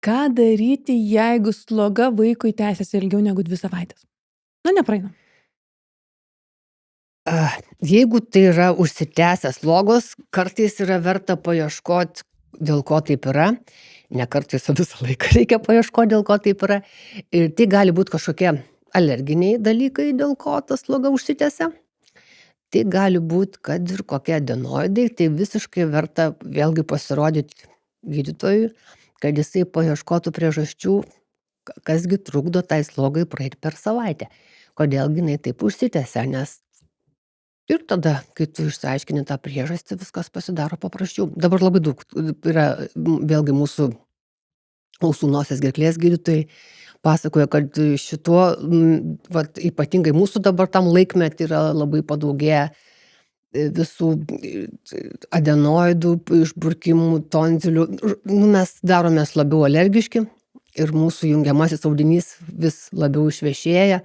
Ką daryti, jeigu sloga vaikui tęsiasi ilgiau negu 2 savaitės? Nepraeina.
Jeigu tai yra užsitęsęs slogos, kartais yra verta paieškot, dėl ko taip yra. Ne kartais, o visą laiką reikia paieškot, dėl ko taip yra. Ir tai gali būt kažkokie alerginiai dalykai, dėl ko ta sloga užsitęsia. Tai gali būt, kad ir kokie adenoidai, tai visiškai verta vėlgi pasirodyt gydytojui, kad jisai paieškotų priežasčių, kasgi trukdo tai slogai praeit per savaitę. Kodėlgi jinai taip užsitęsia, nes ir tada, kai tu išsiaiškini tą priežastį, viskas pasidaro paprasčiau. Dabar labai daug yra vėlgi mūsų ausų nosies gerklės gydytojai pasakoja, kad šituo, ypatingai mūsų dabar tam laikmetį yra labai padaugėję visų adenoidų, išburkimų, tonzilių. Mes daromės labiau alergiški ir mūsų jungiamasis audinys vis labiau išvešėja.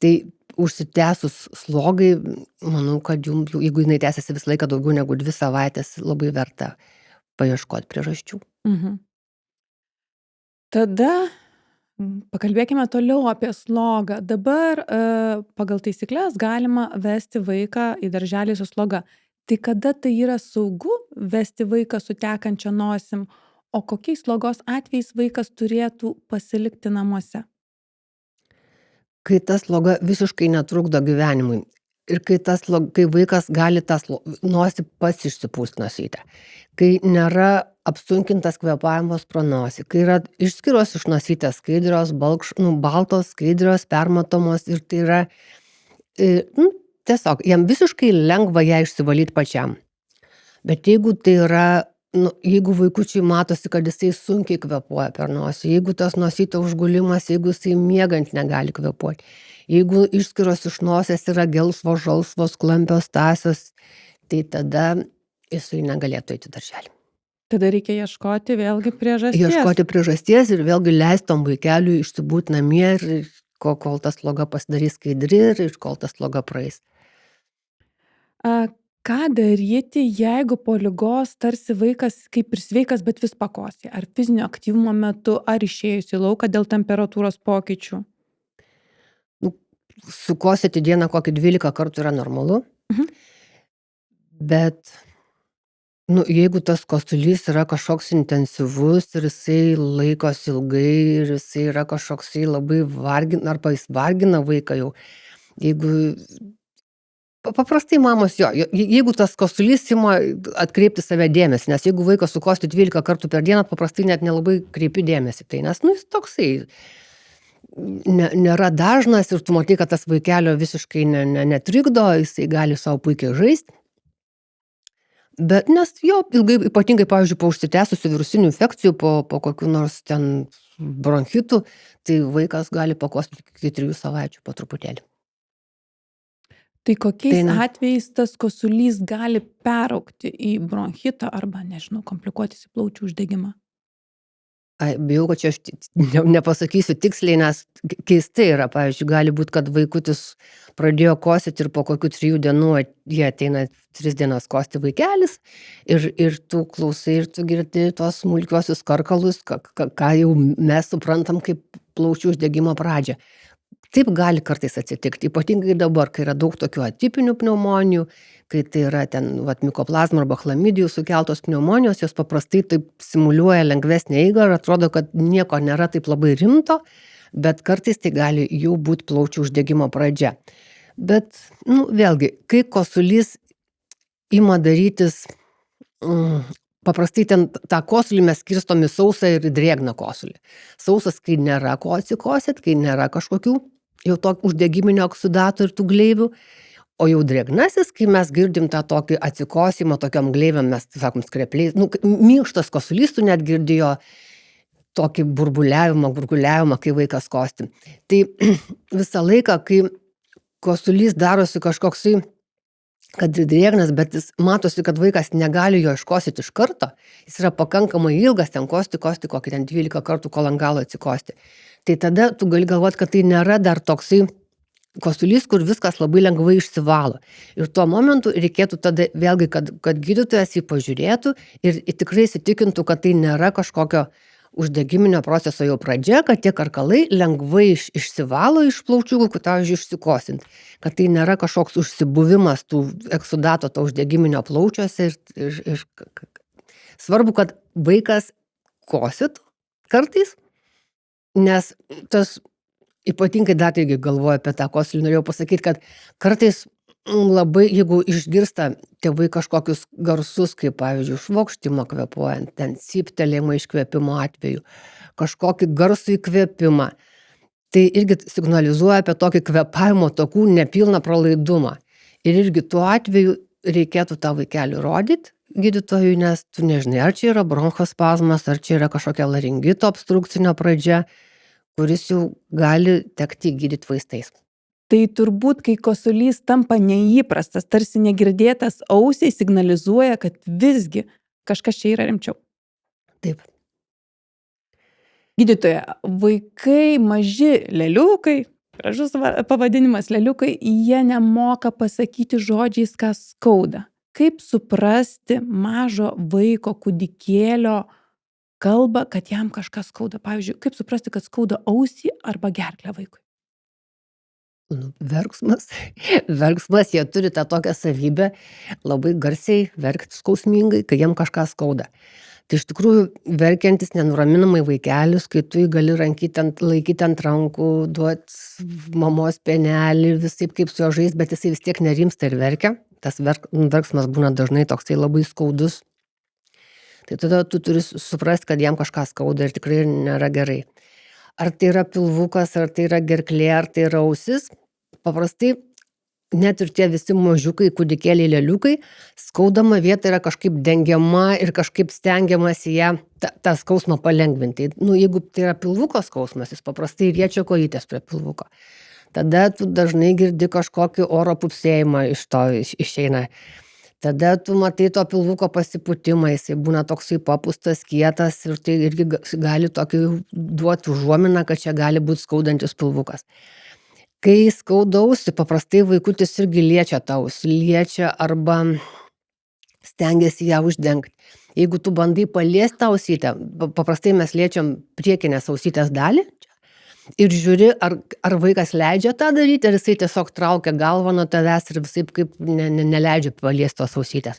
Tai užsitęsus slogai, manau, kad jeigu jinai tęsiasi visą laiką daugiau negu 2 savaitės, labai verta paieškot priežasčių.
Tada pakalbėkime toliau apie slogą. Dabar pagal taisyklės galima vesti vaiką į darželį su sloga. Tai kada tai yra saugu vesti vaiką su tekančia nosim, o kokiais slogos atvejais vaikas turėtų pasilikti namuose?
Kai ta sloga visiškai netrukdo gyvenimui ir kai vaikas gali tą nosį pats išsipūst nosytę, kai nėra apsunkintas kvėpavimas pro nosį, kai yra išskyros iš nosytės skaidrios, baltos, skaidrios, permatomos ir tai yra, tiesiog jam visiškai lengva ją išsivalyt pačiam. Bet jeigu tai yra, jeigu vaikučiui matosi, kad jisai sunkiai kvėpuoja per nosį, jeigu tas nosytė užgulimas, jeigu jisai miegant negali kvėpuoti, jeigu išskyros iš nosies yra gelsvos, žalsvos, klampios, tąsios, tai tada jisai negalėtų eiti į darželį.
Tada reikia ieškoti vėlgi priežasties.
Ieškoti priežasties ir vėlgi leistom vaikeliui išsibūt namie ir kol ta sloga pasidarys skaidri ir kol ta sloga praeis.
Ką daryti, jeigu po ligos tarsi vaikas kaip ir sveikas, bet vis pakosėja? Ar fizinio aktyvumo metu, ar išėjus į lauką dėl temperatūros pokyčių?
Sukosėti dieną kokį 12 kartų yra normalu. Bet jeigu tas kosulys yra kažkoks intensyvus ir jisai laikosi ilgai ir jisai yra kažkoksai labai arba jis vargina vaiką jau, jeigu paprastai mamos jeigu tas kosulys ima atkreipti save dėmesį, nes jeigu vaikas sukosti 12 kartų per dieną, paprastai net nelabai kreipi dėmesį. Tai nes jis toksai nėra dažnas ir tu matai, kad tas vaikelio visiškai netrikdo, jisai gali savo puikiai žaisti. Bet nes ilgai, ypatingai, pavyzdžiui, po užsitęsusių virusinių infekcijų, po kokių nors ten bronchitų, tai vaikas gali pakosti iki 3 savaičių po truputėlį.
Tai kokiais atvejais tas kosulys gali peraugti į bronchitą arba, komplikuotis į plaučių uždegimą?
Bijau, kad čia aš nepasakysiu tiksliai, nes keistai yra. Pavyzdžiui, gali būti, kad vaikutis pradėjo kosėti ir po kokių 3 dienų jie ateina 3 dienas kosti vaikelis ir tu klausai ir tu girdi tuos smulkiuosius karkalus, ką jau mes suprantam kaip plaučių uždegimo pradžią. Taip gali kartais atsitikti, ypatingai dabar, kai yra daug tokių atipinių pneumonijų, kai tai yra ten mikoplazma arba chlamidijų sukeltos pneumonijos, jos paprastai taip simuliuoja lengvesnę eigą ir atrodo, kad nieko nėra taip labai rimto, bet kartais tai gali jau būti plaučių uždegimo pradžia. Bet, vėlgi, kai kosulys ima darytis paprastai ten tą kosulį mes skirstom į sausą ir į drėgną kosulį. Sausas, kai nėra ko atsikosit, kai nėra kažkokių jau to uždegiminio oksidatų ir tų gleivių, o jau drėgnasis, kai mes girdim tą tokį atsikosimą tokiom gleivėm, mes sakom skrepliais, minkštas kosulys, tu net girdi jo tokį gurguliavimą, kai vaikas kosti. Tai visą laiką, kai kosulys darosi kažkoksai, kad drėgnas, bet jis matosi, kad vaikas negali jo iškosyti iš karto, jis yra pakankamai ilgas, ten kosti kokį ten 12 kartų, kol ant galo atsikosti. Tai tada tu gali galvoti, kad tai nėra dar toksai kosulys, kur viskas labai lengvai išsivalo. Ir tuo momentu reikėtų tada vėlgi, kad gydytojas jį pažiūrėtų ir tikrai įsitikintų, kad tai nėra kažkokio uždegiminio proceso jau pradžia, kad tie karkalai lengvai išsivalo iš plaučių, kad pavyzdžiui išsikosint. Kad tai nėra kažkoks užsibuvimas tų eksudato to uždegiminio plaučiuose. Ir svarbu, kad vaikas kosit kartais, nes tas ypatingai dar irgi galvoju apie tą kosulį, norėjau pasakyti, kad kartais labai, jeigu išgirsta tėvai kažkokius garsus, kaip pavyzdžiui, švokštimą kvėpuojant, ten cyptelėjimą iškvėpimo atveju, kažkokį garsų įkvėpimą, tai irgi signalizuoja apie tokį kvėpavimo takų nepilną pralaidumą. Ir irgi tuo atveju reikėtų tą vaikelį rodyti gydytojui, nes tu nežinai, ar čia yra bronchospazmas, ar čia yra kažkokia laringito obstrukcinio pradžia, kuris jau gali tekti gydyti vaistais.
Tai turbūt, kai kosulys tampa neįprastas, tarsi negirdėtas ausiai signalizuoja, kad visgi kažkas čia yra rimčiau.
Taip.
Gydytoja, vaikai maži leliukai, gražus pavadinimas leliukai, jie nemoka pasakyti žodžiais, ką skauda. Kaip suprasti mažo vaiko kūdikėlio kalbą, kad jam kažkas skauda? Pavyzdžiui, kaip suprasti, kad skauda ausį arba gerklę vaikui?
Verksmas, jie turi tą tokią savybę labai garsiai verkti skausmingai, kai jiem kažką skauda. Tai iš tikrųjų verkiantis nenuraminamai vaikelis, kai tu jį gali laikyti ant rankų, duoti mamos pienelį, visaip kaip su jo žais, bet jisai vis tiek nerimsta ir verkia. Tas verksmas būna dažnai toksai labai skaudus. Tai tada tu turi suprasti, kad jam kažką skauda ir tikrai nėra gerai. Ar tai yra pilvukas, ar tai yra gerklė, ar tai yra ausis. Paprastai net ir tie visi mažiukai, kūdikėliai, leliukai, skaudama vieta yra kažkaip dengiama ir kažkaip stengiamasi ją tą skausmą palengvinti. Jeigu tai yra pilvuko skausmas, jis paprastai riečia kojytės prie pilvuko. Tada tu dažnai girdi kažkokį oro pupsėjimą iš to išeina. Tada tu matai to pilvuko pasipūtimą, jisai būna toksai papūstas, kietas ir tai irgi gali tokį duoti užuominą, kad čia gali būti skaudantis pilvukas. Kai skauda ausį, paprastai vaikutis irgi liečia tą ausį, liečia arba stengiasi ją uždengti. Jeigu tu bandai paliesti tą ausytę, paprastai mes liečiam priekinės ausytės dalį ir žiūri, ar vaikas leidžia tą daryti, ar jisai tiesiog traukia galvą nuo tavęs ir visaip kaip neleidžia paliesti tos ausytės.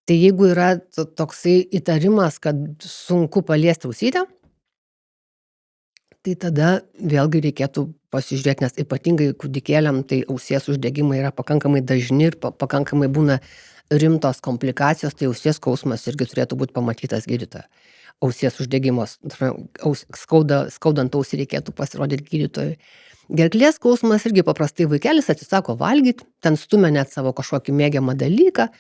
Tai jeigu yra toksai įtarimas, kad sunku paliesti ausytę, tai tada vėlgi reikėtų pasižiūrėti, nes ypatingai kūdikėliam tai ausies uždegimai yra pakankamai dažni ir pakankamai būna rimtos komplikacijos, tai ausies skausmas irgi turėtų būti pamatytas gydytojo. Ausies uždegimas, skaudant ausį reikėtų pasirodyti gydytojui. Gerklės skausmas irgi paprastai vaikelis atsisako valgyti, ten stumia net savo kažkokį mėgiamą dalyką,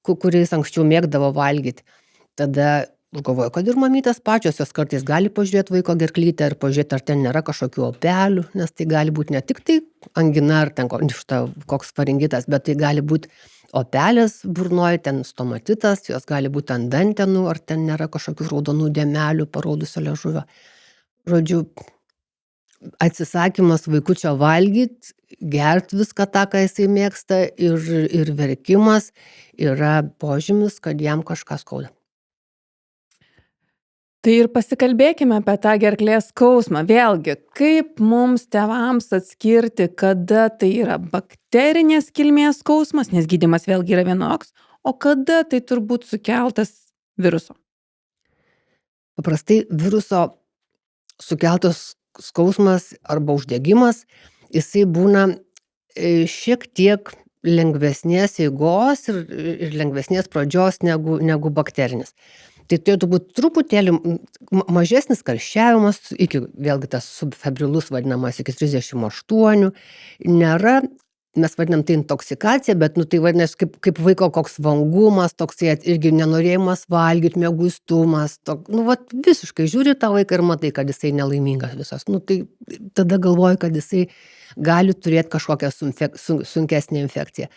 kuris anksčiau mėgdavo valgyti. Tada galvoju, kad ir mamytės pačios jos kartais gali pažiūrėti vaiko gerklytę ir pažiūrėti, ar ten nėra kažkokių opelių, nes tai gali būti ne tik tai angina ar ten koks faringitas, bet tai gali būti opelės burnoje, ten stomatitas, jos gali būti ant dantenų, ar ten nėra kažkokių raudonų dėmelių, paraudusio liežuvio. Žodžiu, atsisakymas vaikučio valgyti, gerti viską tą, ką jisai mėgsta ir verkimas yra požymis, kad jam kažkas skauda.
Tai ir pasikalbėkime apie tą gerklės skausmą. Vėlgi, kaip mums tėvams atskirti, kada tai yra bakterinės kilmės skausmas, nes gydymas vėlgi yra vienoks, o kada tai turbūt sukeltas viruso?
Paprastai viruso sukeltas skausmas arba uždegimas, jisai būna šiek tiek lengvesnės eigos ir lengvesnės pradžios negu bakterinis. Tai turėtų būt truputėlį mažesnis karščiavimas, vėlgi tas subfebrilus vadinamas iki 38, nėra, mes vadinam tai intoksikacija, bet tai vadinasi kaip vaiko koks vangumas, toksai irgi nenorėjimas valgyt, mieguistumas, visiškai žiūri tą vaiką ir matai, kad jisai nelaimingas visas. Tai tada galvoju, kad jisai gali turėti kažkokią sunkesnę infekciją.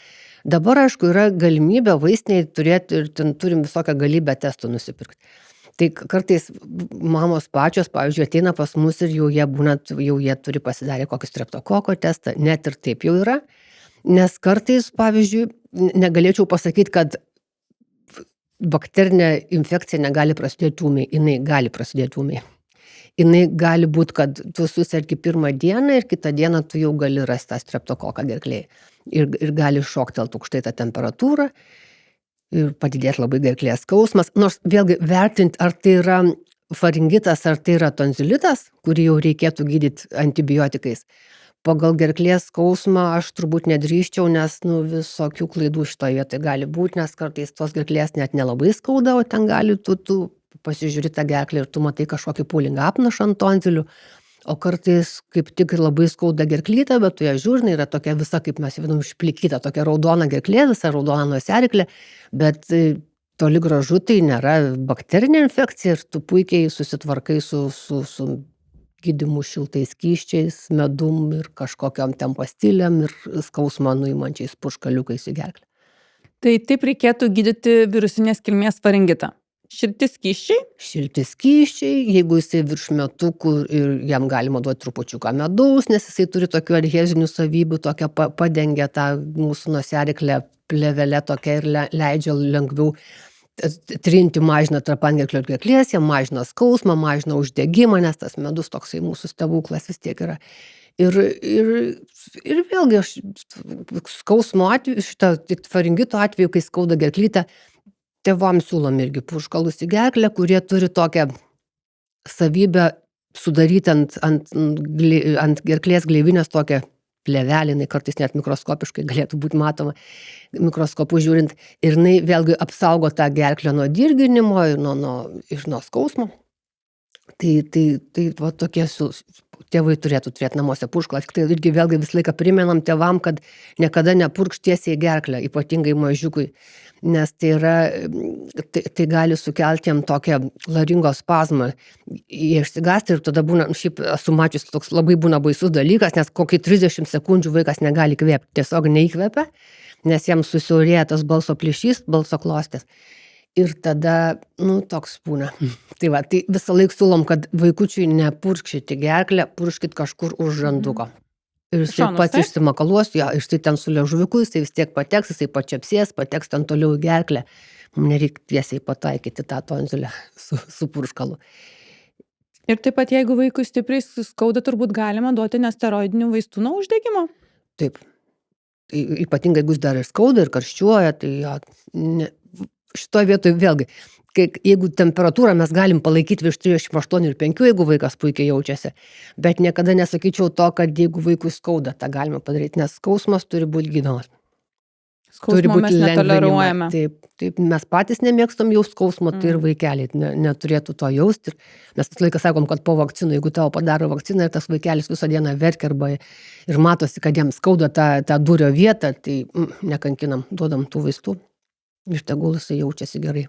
Dabar, aišku, yra galimybė vaistiniai turėti ir ten turim visokią galybę testų nusipirkti. Tai kartais mamos pačios, pavyzdžiui, ateina pas mus ir jau jie turi pasidarę kokį streptokoko testą, net ir taip jau yra. Nes kartais, pavyzdžiui, negalėčiau pasakyti, kad bakterinė infekcija negali prasidėti ūmiai, jinai gali prasidėti ūmiai. Jinai gali būti, kad tu susergi pirmą dieną ir kitą dieną tu jau gali rasti tą streptokoką gerklėje. Ir gali šoktelt aukštai tą temperatūrą ir padidėti labai gerklės skausmas. Nors vėlgi vertinti, ar tai yra faringitas, ar tai yra tonzilitas, kurį jau reikėtų gydyti antibiotikais. Pagal gerklės skausmą aš turbūt nedrįsčiau, nes visokių klaidų šitoje vietoje gali būti, nes kartais tos gerklės net nelabai skauda, o ten gali tu pasižiūri tą gerklę ir tu matai kažkokį pūlingą apnašą ant tonzilių, o kartais kaip tik ir labai skauda gerklytę, bet tu ją žiūri, yra tokia visa, kaip mes vadinam, išplikyta, tokia raudona gerklė, visa raudona nosiaryklė, bet toli gražu tai nėra bakterinė infekcija ir tu puikiai susitvarkai su gydymu šiltais skysčiais, medum ir kažkokiam ten pastilėm ir skausmą nuimančiais purškaliukais į gerklę.
Tai taip reikėtų gydyti virusinės kilmės faringitą. Šilti skysčiai?
Šilti skysčiai, jeigu jisai virš metukų ir jam galima duoti trupučiuką medaus, nes jisai turi tokių adhezinių savybių, tokią padengia tą mūsų nosiaryklę plėvelę tokia ir leidžia lengviau trinti, mažina tarpangirklio ir gerklės, jam mažina skausmą, mažina uždegimą, nes tas medus toksai mūsų stebuklas vis tiek yra. Ir vėlgi skausmo atveju, šitą faringito atveju, kai skauda gerklytę, tėvams siūlom irgi purškalus į gerklę, kurie turi tokią savybę sudaryti ant gerklės gleivinės tokią plėvelį, jinai kartais net mikroskopiškai galėtų būti matoma mikroskopu žiūrint, ir jinai vėlgi apsaugo tą gerklę nuo dirginimo ir nuo skausmo. Tai va tokie tėvai turėtų turėti namuose purškalą. Tai irgi vėlgi visą laiką primenam tėvam, kad niekada nepurkšt tiesiai į gerklę, ypatingai mažiukui, nes tai gali sukelti jam tokią laringo spazmą. Jie išsigąsta ir tada būna, šiaip esu mačius, toks labai būna baisus dalykas, nes kokį 30 sekundžių vaikas negali kvėpti, tiesiog neįkvepia, nes jam susiaurėja tas balso plyšys, balso klostės. Ir tada, toks būna. Tai visą laiką siūlom, kad vaikučiui nepurkškite gerklę, purkškit kažkur už žanduko. Ir jisai pats išsimakaluos, jisai ten su liežuviku, jisai vis tiek pateks, jisai pačiapsės, pateks ten toliau į gerklę. Nereikia tiesiai pataikyti tą tonzilę su purškalu.
Ir taip pat, jeigu vaikui stipriai skauda, turbūt galima duoti nesteroidinių vaistų nuo uždegimo?
Taip. Ypatingai, jeigu jis dar ir skauda ir karščiuoja, tai šitoje vietoje vėlgi, jeigu temperatūrą mes galim palaikyti virš 38,5, jeigu vaikas puikiai jaučiasi, bet niekada nesakyčiau to, kad jeigu vaikui skauda, tą galima padaryti, nes skausmas turi būti gydomas.
Skausmo mes netoleruojame.
Taip, mes patys nemėgstam jaust skausmo, tai ir vaikeliai neturėtų to jausti. Mes visą laiką sakom, kad po vakcinų, jeigu tavo padaro vakciną ir tas vaikelis visą dieną verkia arba ir matosi, kad jam skauda tą dūrio vietą, tai nekankinam, duodam tų vaistų. Ir tegul jisai jaučiasi gerai.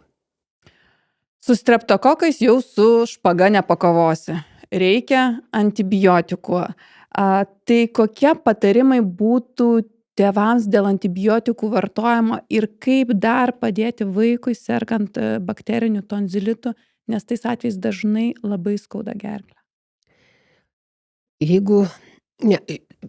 Su streptokokais jau su špaga nepakovosi. Reikia antibiotikų. Tai kokie patarimai būtų tėvams dėl antibiotikų vartojimo ir kaip dar padėti vaikui sergant bakteriniu tonzilitu, nes tais atvejais dažnai labai skauda gerklę?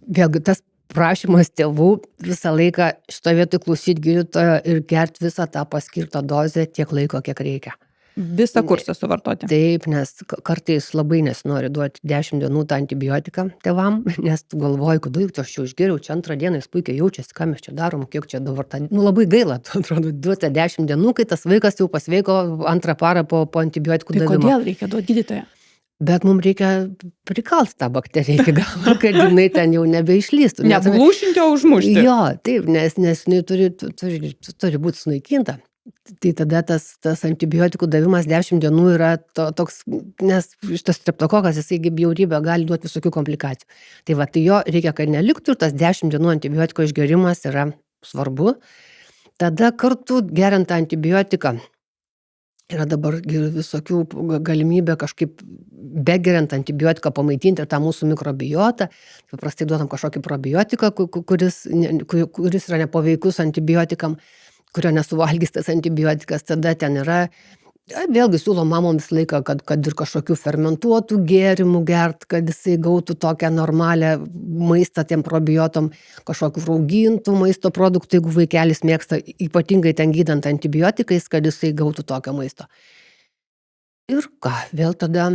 Vėlgi tas prašymas tėvų visą laiką šitoje vietoje klausyti gydytojo ir gerti visą tą paskirtą dozę tiek laiko, kiek reikia.
Visą kursą suvartoti.
Taip, nes kartais labai nesinori duoti 10 dienų tą antibiotiką tėvam, nes tu galvoji, kad aš jau išgeriau, čia antrą dieną jis puikiai jaučiasi, ką mes čia darom, kiek čia dabar labai gaila, atrodo, duoti 10 dienų, kai tas vaikas jau pasveiko antrą parą po antibiotikų davimo.
Tai kodėl reikia duoti gydytoją?
Bet mum reikia prikalt tą bakteriją iki galo, kad jinai ten jau nebeišlįstų.
Neapglūšinti, o užmušti.
Jo, taip, nes jinai turi būti sunaikinta. Tai tada tas antibiotikų davimas 10 dienų yra toks, nes šitas streptokokas, jisai bjaurybė gali duoti visokių komplikacijų. Tai va, tai jo reikia, kad neliktų, ir tas 10 dienų antibiotiko išgerimas yra svarbu. Tada kartu geriant antibiotiką yra dabar visokių galimybė kažkaip begeriant antibiotiką pamaitinti tą mūsų mikrobiotą. Paprastai duodam kažkokį probiotiką, kuris yra nepaveikus antibiotikam, kurio nesuvalgys tas antibiotikas. Tada ten yra, vėlgi siūlo mamom visą laiką, kad ir kažkokių fermentuotų gėrimų gert, kad jisai gautų tokią normalią maistą tiem probiotom, kažkokių raugintų maisto produktų, jeigu vaikelis mėgsta, ypatingai ten gydant antibiotikais, kad jisai gautų tokio maisto. Ir ką, vėl tada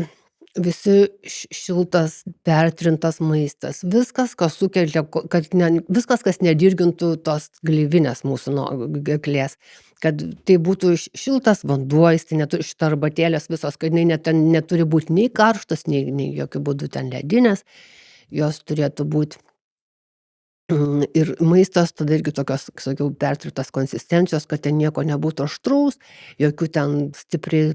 visi šiltas, pertrintas maistas, viskas, kas sukelia, viskas, kas nedirgintų tos gleivinės mūsų gerklės, kad tai būtų šiltas vanduo, jis tai neturi šitą arbatėlės visos, kad jinai neturi būti nei karštas, nei jokių būdų ten ledinės, jos turėtų būti. Ir maistas tada irgi tokios, sakiau, pertrintas konsistencijos, kad ten nieko nebūtų aštraus, jokių ten stipriai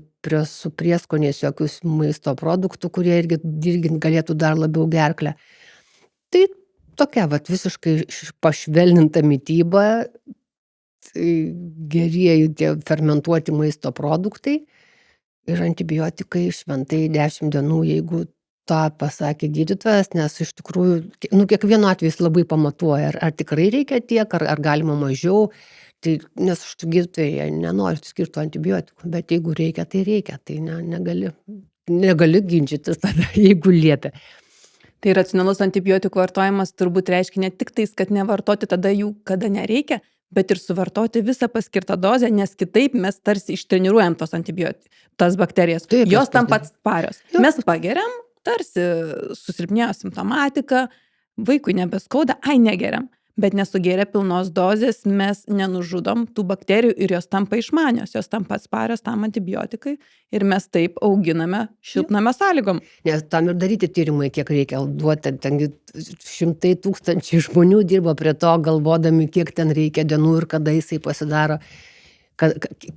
su prieskoniais, jokius maisto produktų, kurie irgi dirgint galėtų dar labiau gerklę. Tai tokia visiškai pašvelninta mityba, tai gerieji tie fermentuoti maisto produktai ir antibiotikai šventai 10 dienų, jeigu tą pasakė gydytojas, nes iš tikrųjų, kiekvienu atveju jis labai pamatuoja, ar tikrai reikia tiek, ar galima mažiau. Tai, nes gydytojai nenori skirti antibiotikų, bet jeigu reikia, tai reikia. Tai negali ginčytis tada, jeigu liepia.
Tai racionalus antibiotikų vartojimas turbūt reiškia ne tik tais, kad nevartoti tada jų, kada nereikia, bet ir suvartoti visą paskirtą dozę, nes kitaip mes tarsi ištreniruojam tas bakterijas.
Taip,
jos tampa atsparios. Mes pageriam, tarsi susilpnėjo simptomatika, vaikui nebeskauda, negeriam. Bet nesugėrę pilnos dozės mes nenužudom tų bakterijų ir jos tampa išmanios, jos tampa atsparios tam antibiotikai ir mes taip auginame šiltnamio sąlygom.
Nes tam ir daryti tyrimai, kiek reikia duoti, ten 100 000 žmonių dirba prie to, galvodami, kiek ten reikia dienų ir kada jisai pasidaro,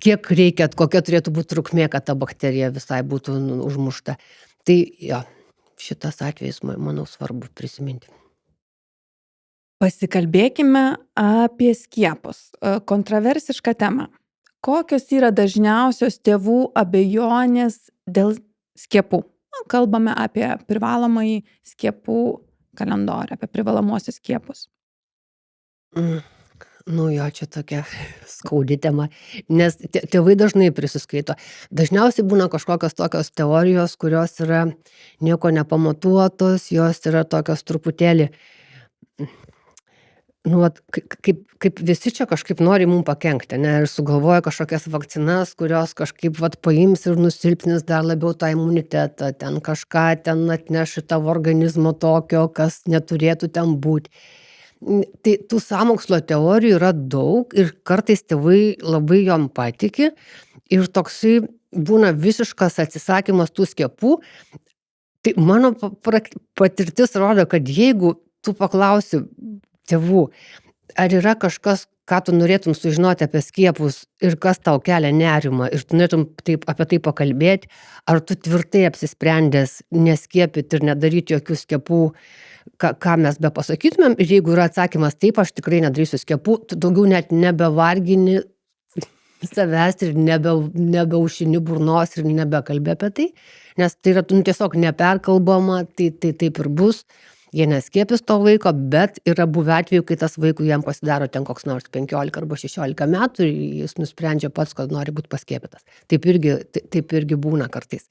kiek reikia, kokia turėtų būti trukmė, kad ta bakterija visai būtų užmušta. Tai jo, šitas atvejis, manau, svarbu prisiminti.
Pasikalbėkime apie skiepus. Kontroversiška tema. Kokios yra dažniausios tėvų abejonės dėl skiepų? Kalbame apie privalomąjį skiepų kalendorių, apie privalomuosius skiepus.
Jo, čia tokia skaudi tema, nes tėvai dažnai prisiskaito. Dažniausiai būna kažkokios tokios teorijos, kurios yra nieko nepamatuotos, jos yra tokios truputėlį, kaip visi čia kažkaip nori mum pakenkti, ir sugalvoja kažkokias vakcinas, kurios kažkaip paims ir nusilpnis dar labiau tą imunitetą, ten kažką ten atneš į tavo organizmo tokio, kas neturėtų ten būti. Tai tų sąmokslo teorijų yra daug ir kartais tėvai labai jom patiki ir toksai būna visiškas atsisakymas tų skiepų. Tai mano patirtis rodo, kad jeigu tu paklausi tėvų, ar yra kažkas, ką tu norėtum sužinoti apie skiepus ir kas tau kelia nerimą ir tu norėtum apie tai pakalbėti, ar tu tvirtai apsisprendęs neskiepyti ir nedaryti jokių skiepų, ką mes be pasakytumėm, ir jeigu yra atsakymas taip, aš tikrai nedarysiu skiepų, tu daugiau net nebevargini savęs ir nebeužšini burnos ir nebekalbė apie tai, nes tai yra tiesiog neperkalbama, tai taip ir bus. Jie neskiepys to vaiko, bet yra buvę atveju, kai tas vaikui jam pasidaro ten koks nors 15 arba 16 metų ir jis nusprendžia pats, kad nori būti paskiepytas. Taip irgi būna kartais.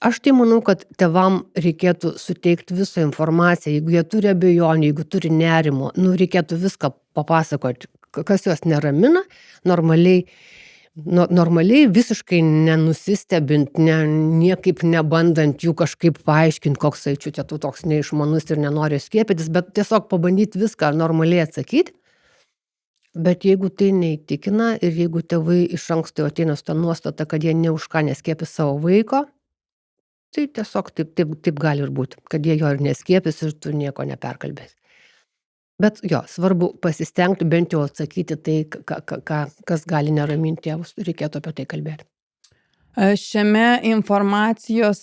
Aš tai manau, kad tėvam reikėtų suteikti visą informaciją, jeigu jie turi abejonių, jeigu turi nerimo, reikėtų viską papasakoti, kas juos neramina, normaliai visiškai nenusistebint, niekaip nebandant jų kažkaip paaiškinti, koks čia tu toks neišmanus ir nenori skiepytis, bet tiesiog pabandyti viską normaliai atsakyti. Bet jeigu tai neįtikina ir jeigu tėvai iš anksto ateina su ta nuostata, kad jie ne už ką neskiepys savo vaiko, Tai tiesiog taip gali ir būti, kad jie jo ir neskiepys ir tu nieko neperkalbėsi. Bet jo, svarbu pasistengti bent jau atsakyti tai, kas gali neraminti tėvus, reikėtų apie tai kalbėti.
Šiame informacijos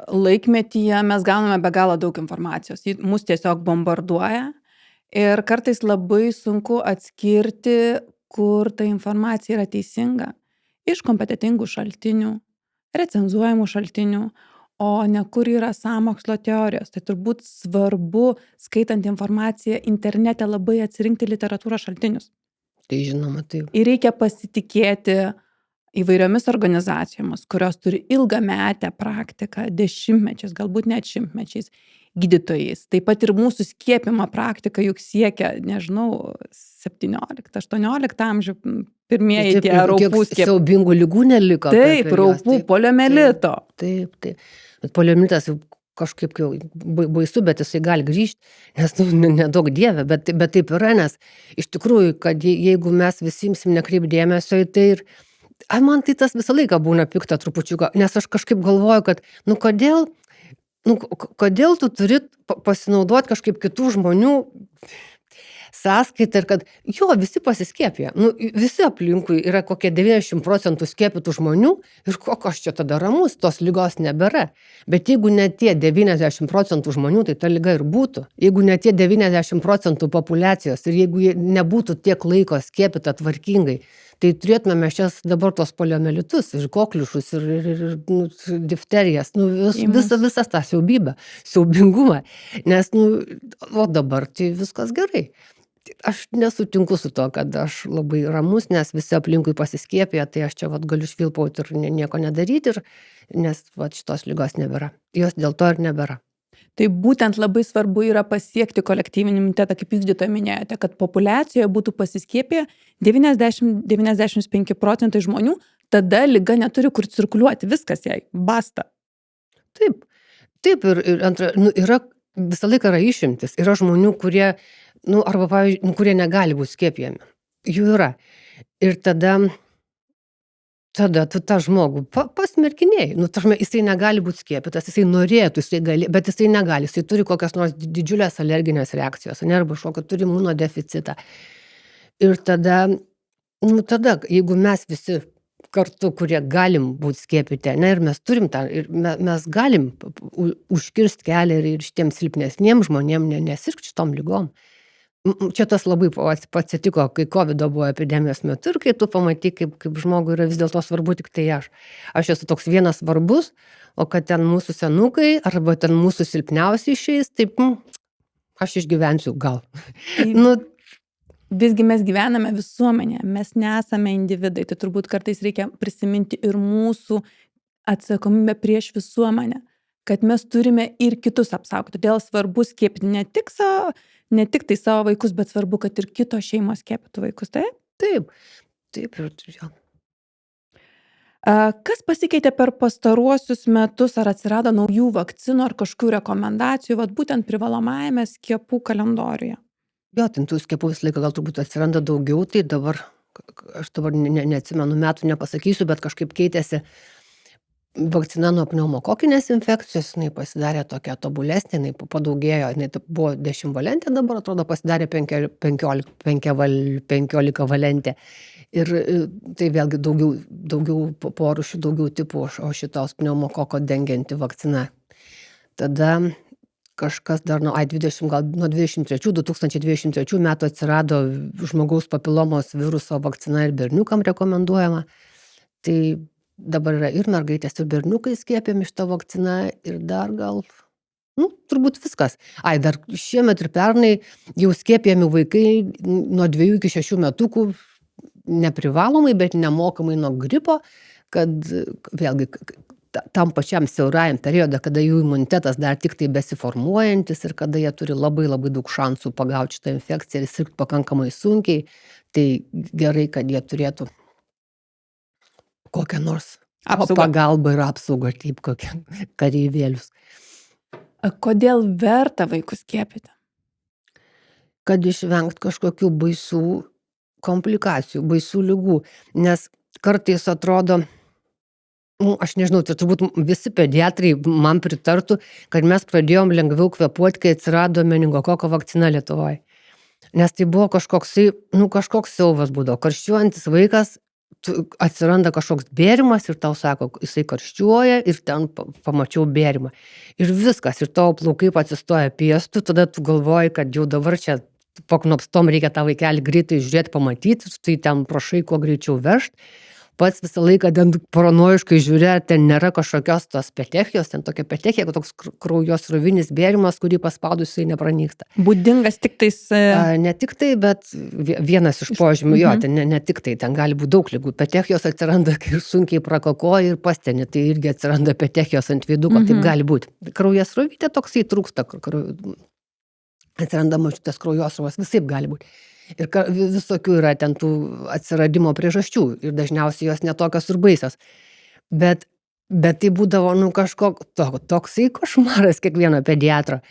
laikmetyje mes gauname be galo daug informacijos. Ji mus tiesiog bombarduoja ir kartais labai sunku atskirti, kur ta informacija yra teisinga. Iš kompetentingų šaltinių, recenzuojamų šaltinių, o ne kur yra sąmokslo teorijos. Tai turbūt svarbu, skaitant informaciją internete, labai atsirinkti literatūros šaltinius.
Tai žinoma, taip.
Ir reikia pasitikėti įvairiomis organizacijomis, kurios turi ilgametę praktiką, dešimtmečiais, galbūt net šimtmečiais, gydytojais. Taip pat ir mūsų skiepimo praktika juk siekia, nežinau, 17-18 amžių, pirmieji tie raupų skiepai.
Siaubingų ligų neliko.
Taip, raupų, poliomielito.
Taip. Bet poliomilitas jau kažkaip jau baisu, bet jisai gali grįžti, nes nedaug dievė, bet taip yra, nes iš tikrųjų, kad jeigu mes visi imsim nekreip dėmesio į tai ir man tai tas visą laiką būna pikta trupučiuką, nes aš kažkaip galvoju, kad kodėl tu turi pasinaudoti kažkaip kitų žmonių sąskaitą ir kad jo, visi pasiskiepija. Visi aplinkui yra kokie 90% skiepytų žmonių ir kokios čia tada ramus, tos ligos nebėra. Bet jeigu ne tie 90% žmonių, tai ta liga ir būtų. Jeigu ne tie 90% populiacijos ir jeigu nebūtų tiek laiko skiepyta tvarkingai, tai turėtume mes čia dabar tos poliomielitus ir kokliušus ir difterijas, visas tą siaubybę, siaubingumą. Nes, o dabar tai viskas gerai. Aš nesutinku su to, kad aš labai ramus, nes visi aplinkui pasiskiepija, tai aš čia galiu švilpauti ir nieko nedaryti, nes šitos ligos nebėra. Jos dėl to ir nebėra.
Tai būtent labai svarbu yra pasiekti kolektyvinį imunitetą, kaip jūs gydytoja minėjote, kad populiacijoje būtų pasiskiepiję 90-95% žmonių, tada liga neturi kur cirkuliuoti, viskas jai, basta.
Taip ir antra, yra visą laiką yra išimtis, yra žmonių, kurie arba, pavyzdžiui, kurie negali būti skiepijami. Jų yra. Ir tada tu tą žmogų pasmerkinėjai. Jisai negali būti skiepytas, jisai norėtų, bet jisai negali. Jisai turi kokias nors didžiulės alerginės reakcijos, arba kažkokio turi imunodeficitą. Ir tada, jeigu mes visi kartu, kurie galim būti skiepyti, ir mes turim tą, ir mes galim užkirsti kelią ir šitiem silpnesniem žmonėm nesirgti šitom ligom. Čia tas labai atsitiko, kai COVID buvo epidemijos metu ir kai tu pamatai, kaip žmogui yra vis dėlto svarbu tik tai aš. Aš esu toks vienas svarbus, o kad ten mūsų senukai arba ten mūsų silpniausiai išeis, taip aš išgyvensiu gal.
Visgi mes gyvename visuomenėje, mes nesame individai, tai turbūt kartais reikia prisiminti ir mūsų atsakomybę prieš visuomenę, kad mes turime ir kitus apsaugoti. Todėl svarbu skiepyti ne tik tai savo vaikus, bet svarbu, kad ir kitos šeimos skiepytų vaikus, taip?
Taip ir jo.
Kas pasikeitė per pastaruosius metus, ar atsirado naujų vakcinų ar kažkokių rekomendacijų, būtent privalomajame skiepų kalendoriuje?
Jo, tų skiepų visą laiką gal turbūt atsiranda daugiau, tai dabar, aš dabar neatsimenu metų, nepasakysiu, bet kažkaip keitėsi vakcina nuo pneumokokinės infekcijos, jinai pasidarė tokia tobulesnė, jinai padaugėjo, jinai buvo 10-valentė, dabar atrodo pasidarė 15 valentė. Ir tai vėlgi daugiau porūšių, daugiau tipų, o šitos pneumokoko dengianti vakcina. Tada kažkas dar nuo 2023 metų atsirado žmogaus papilomos viruso vakcina ir berniukam rekomenduojama. Tai dabar yra ir mergaitės, ir berniukai skiepėmi šitą vakciną ir dar gal, turbūt viskas. Dar šiemet ir pernai jau skiepėmi vaikai nuo 2 iki 6 metukų neprivalomai, bet nemokamai nuo gripo, kad vėlgi tam pačiam siaurajam periode, kada jų imunitetas dar tik tai besiformuojantis ir kada jie turi labai labai daug šansų pagauti šitą infekciją ir sirgti pakankamai sunkiai, tai gerai, kad jie turėtų kokią nors pagalbą ir apsaugą, taip kokią kareivėlius.
Kodėl verta vaikus skiepyti?
Kad išvengt kažkokių baisių komplikacijų, baisių ligų, nes kartais atrodo, aš nežinau, tai turbūt visi pediatrai man pritartų, kad mes pradėjom lengviau kvėpuoti, kai atsirado meningokoko vakcina Lietuvoje. Nes tai buvo kažkoks siaubas būdavo. Karščiuojantis vaikas, atsiranda kažkoks bėrimas ir tau sako, jisai karščiuoja ir ten pamačiau bėrimą. Ir viskas, ir tavo plaukai atsistoja piestų, tada tu galvoji, kad jau dabar čia paknopstom reikia tą vaikelį greitai žiūrėti, pamatyti, tai ten prašai kuo greičiau vežt. Pats visą laiką ten paranojiškai žiūri, ar ten nėra kažkokios tos petechijos, ten tokia petechija, toks kraujosrovinis bėrimas, kurį paspaudus jisai nepranyksta.
Būdingas tik tais...
Ne tik tai, bet vienas iš požymių, jo, ten ne tik tai, ten gali būti daug ligų. Petechijos atsiranda, kai sunkiai prakakoji ir pasteni, tai irgi atsiranda petechijos ant viduko, taip gali būti. Kraujosrovytė toksai trūksta, atsiranda mažutės kraujosrovas, visaip gali būti. Ir visokių yra ten tų atsiradimo priežasčių ir dažniausiai jos netokios ir baisios. Bet tai būdavo, toksai košmaras kiekvieno pediatro.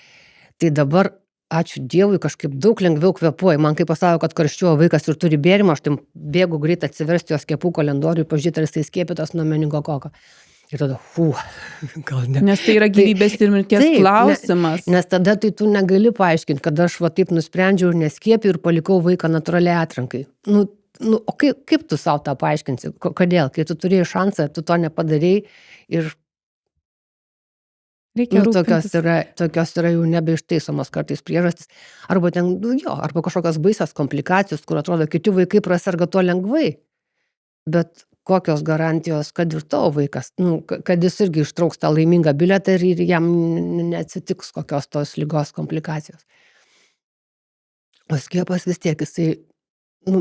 Tai dabar, ačiū Dievui, kažkaip daug lengviau kvėpuoju. Man kai pasako, kad karščiuoja vaikas ir turi bėrimą, aš tam bėgu greit atsiversti jo skiepų kalendorių ir pažiūrėti, ar jisai skiepytas nuo meningokoko. Ir tada, gal ne.
Nes tai yra gyvybės ir mirties klausimas.
Nes tada tai tu negali paaiškinti, kad aš taip nusprendžiau ir neskiepiu ir palikau vaiką natūraliai atrankai. O kaip tu savo tą paaiškinsi? Kodėl? Kai tu turėjai šansą, tu to nepadarei ir tokios yra jau nebeištaisomos kartais priežastys. Arba ten, arba kažkokios baisios komplikacijos, kur atrodo, kiti vaikai praserga to lengvai. Bet kokios garantijos, kad ir tavo vaikas, kad jis irgi ištrauks tą laimingą bilietą ir jam neatsitiks kokios tos ligos komplikacijos. O skiepas vis tiek, jisai,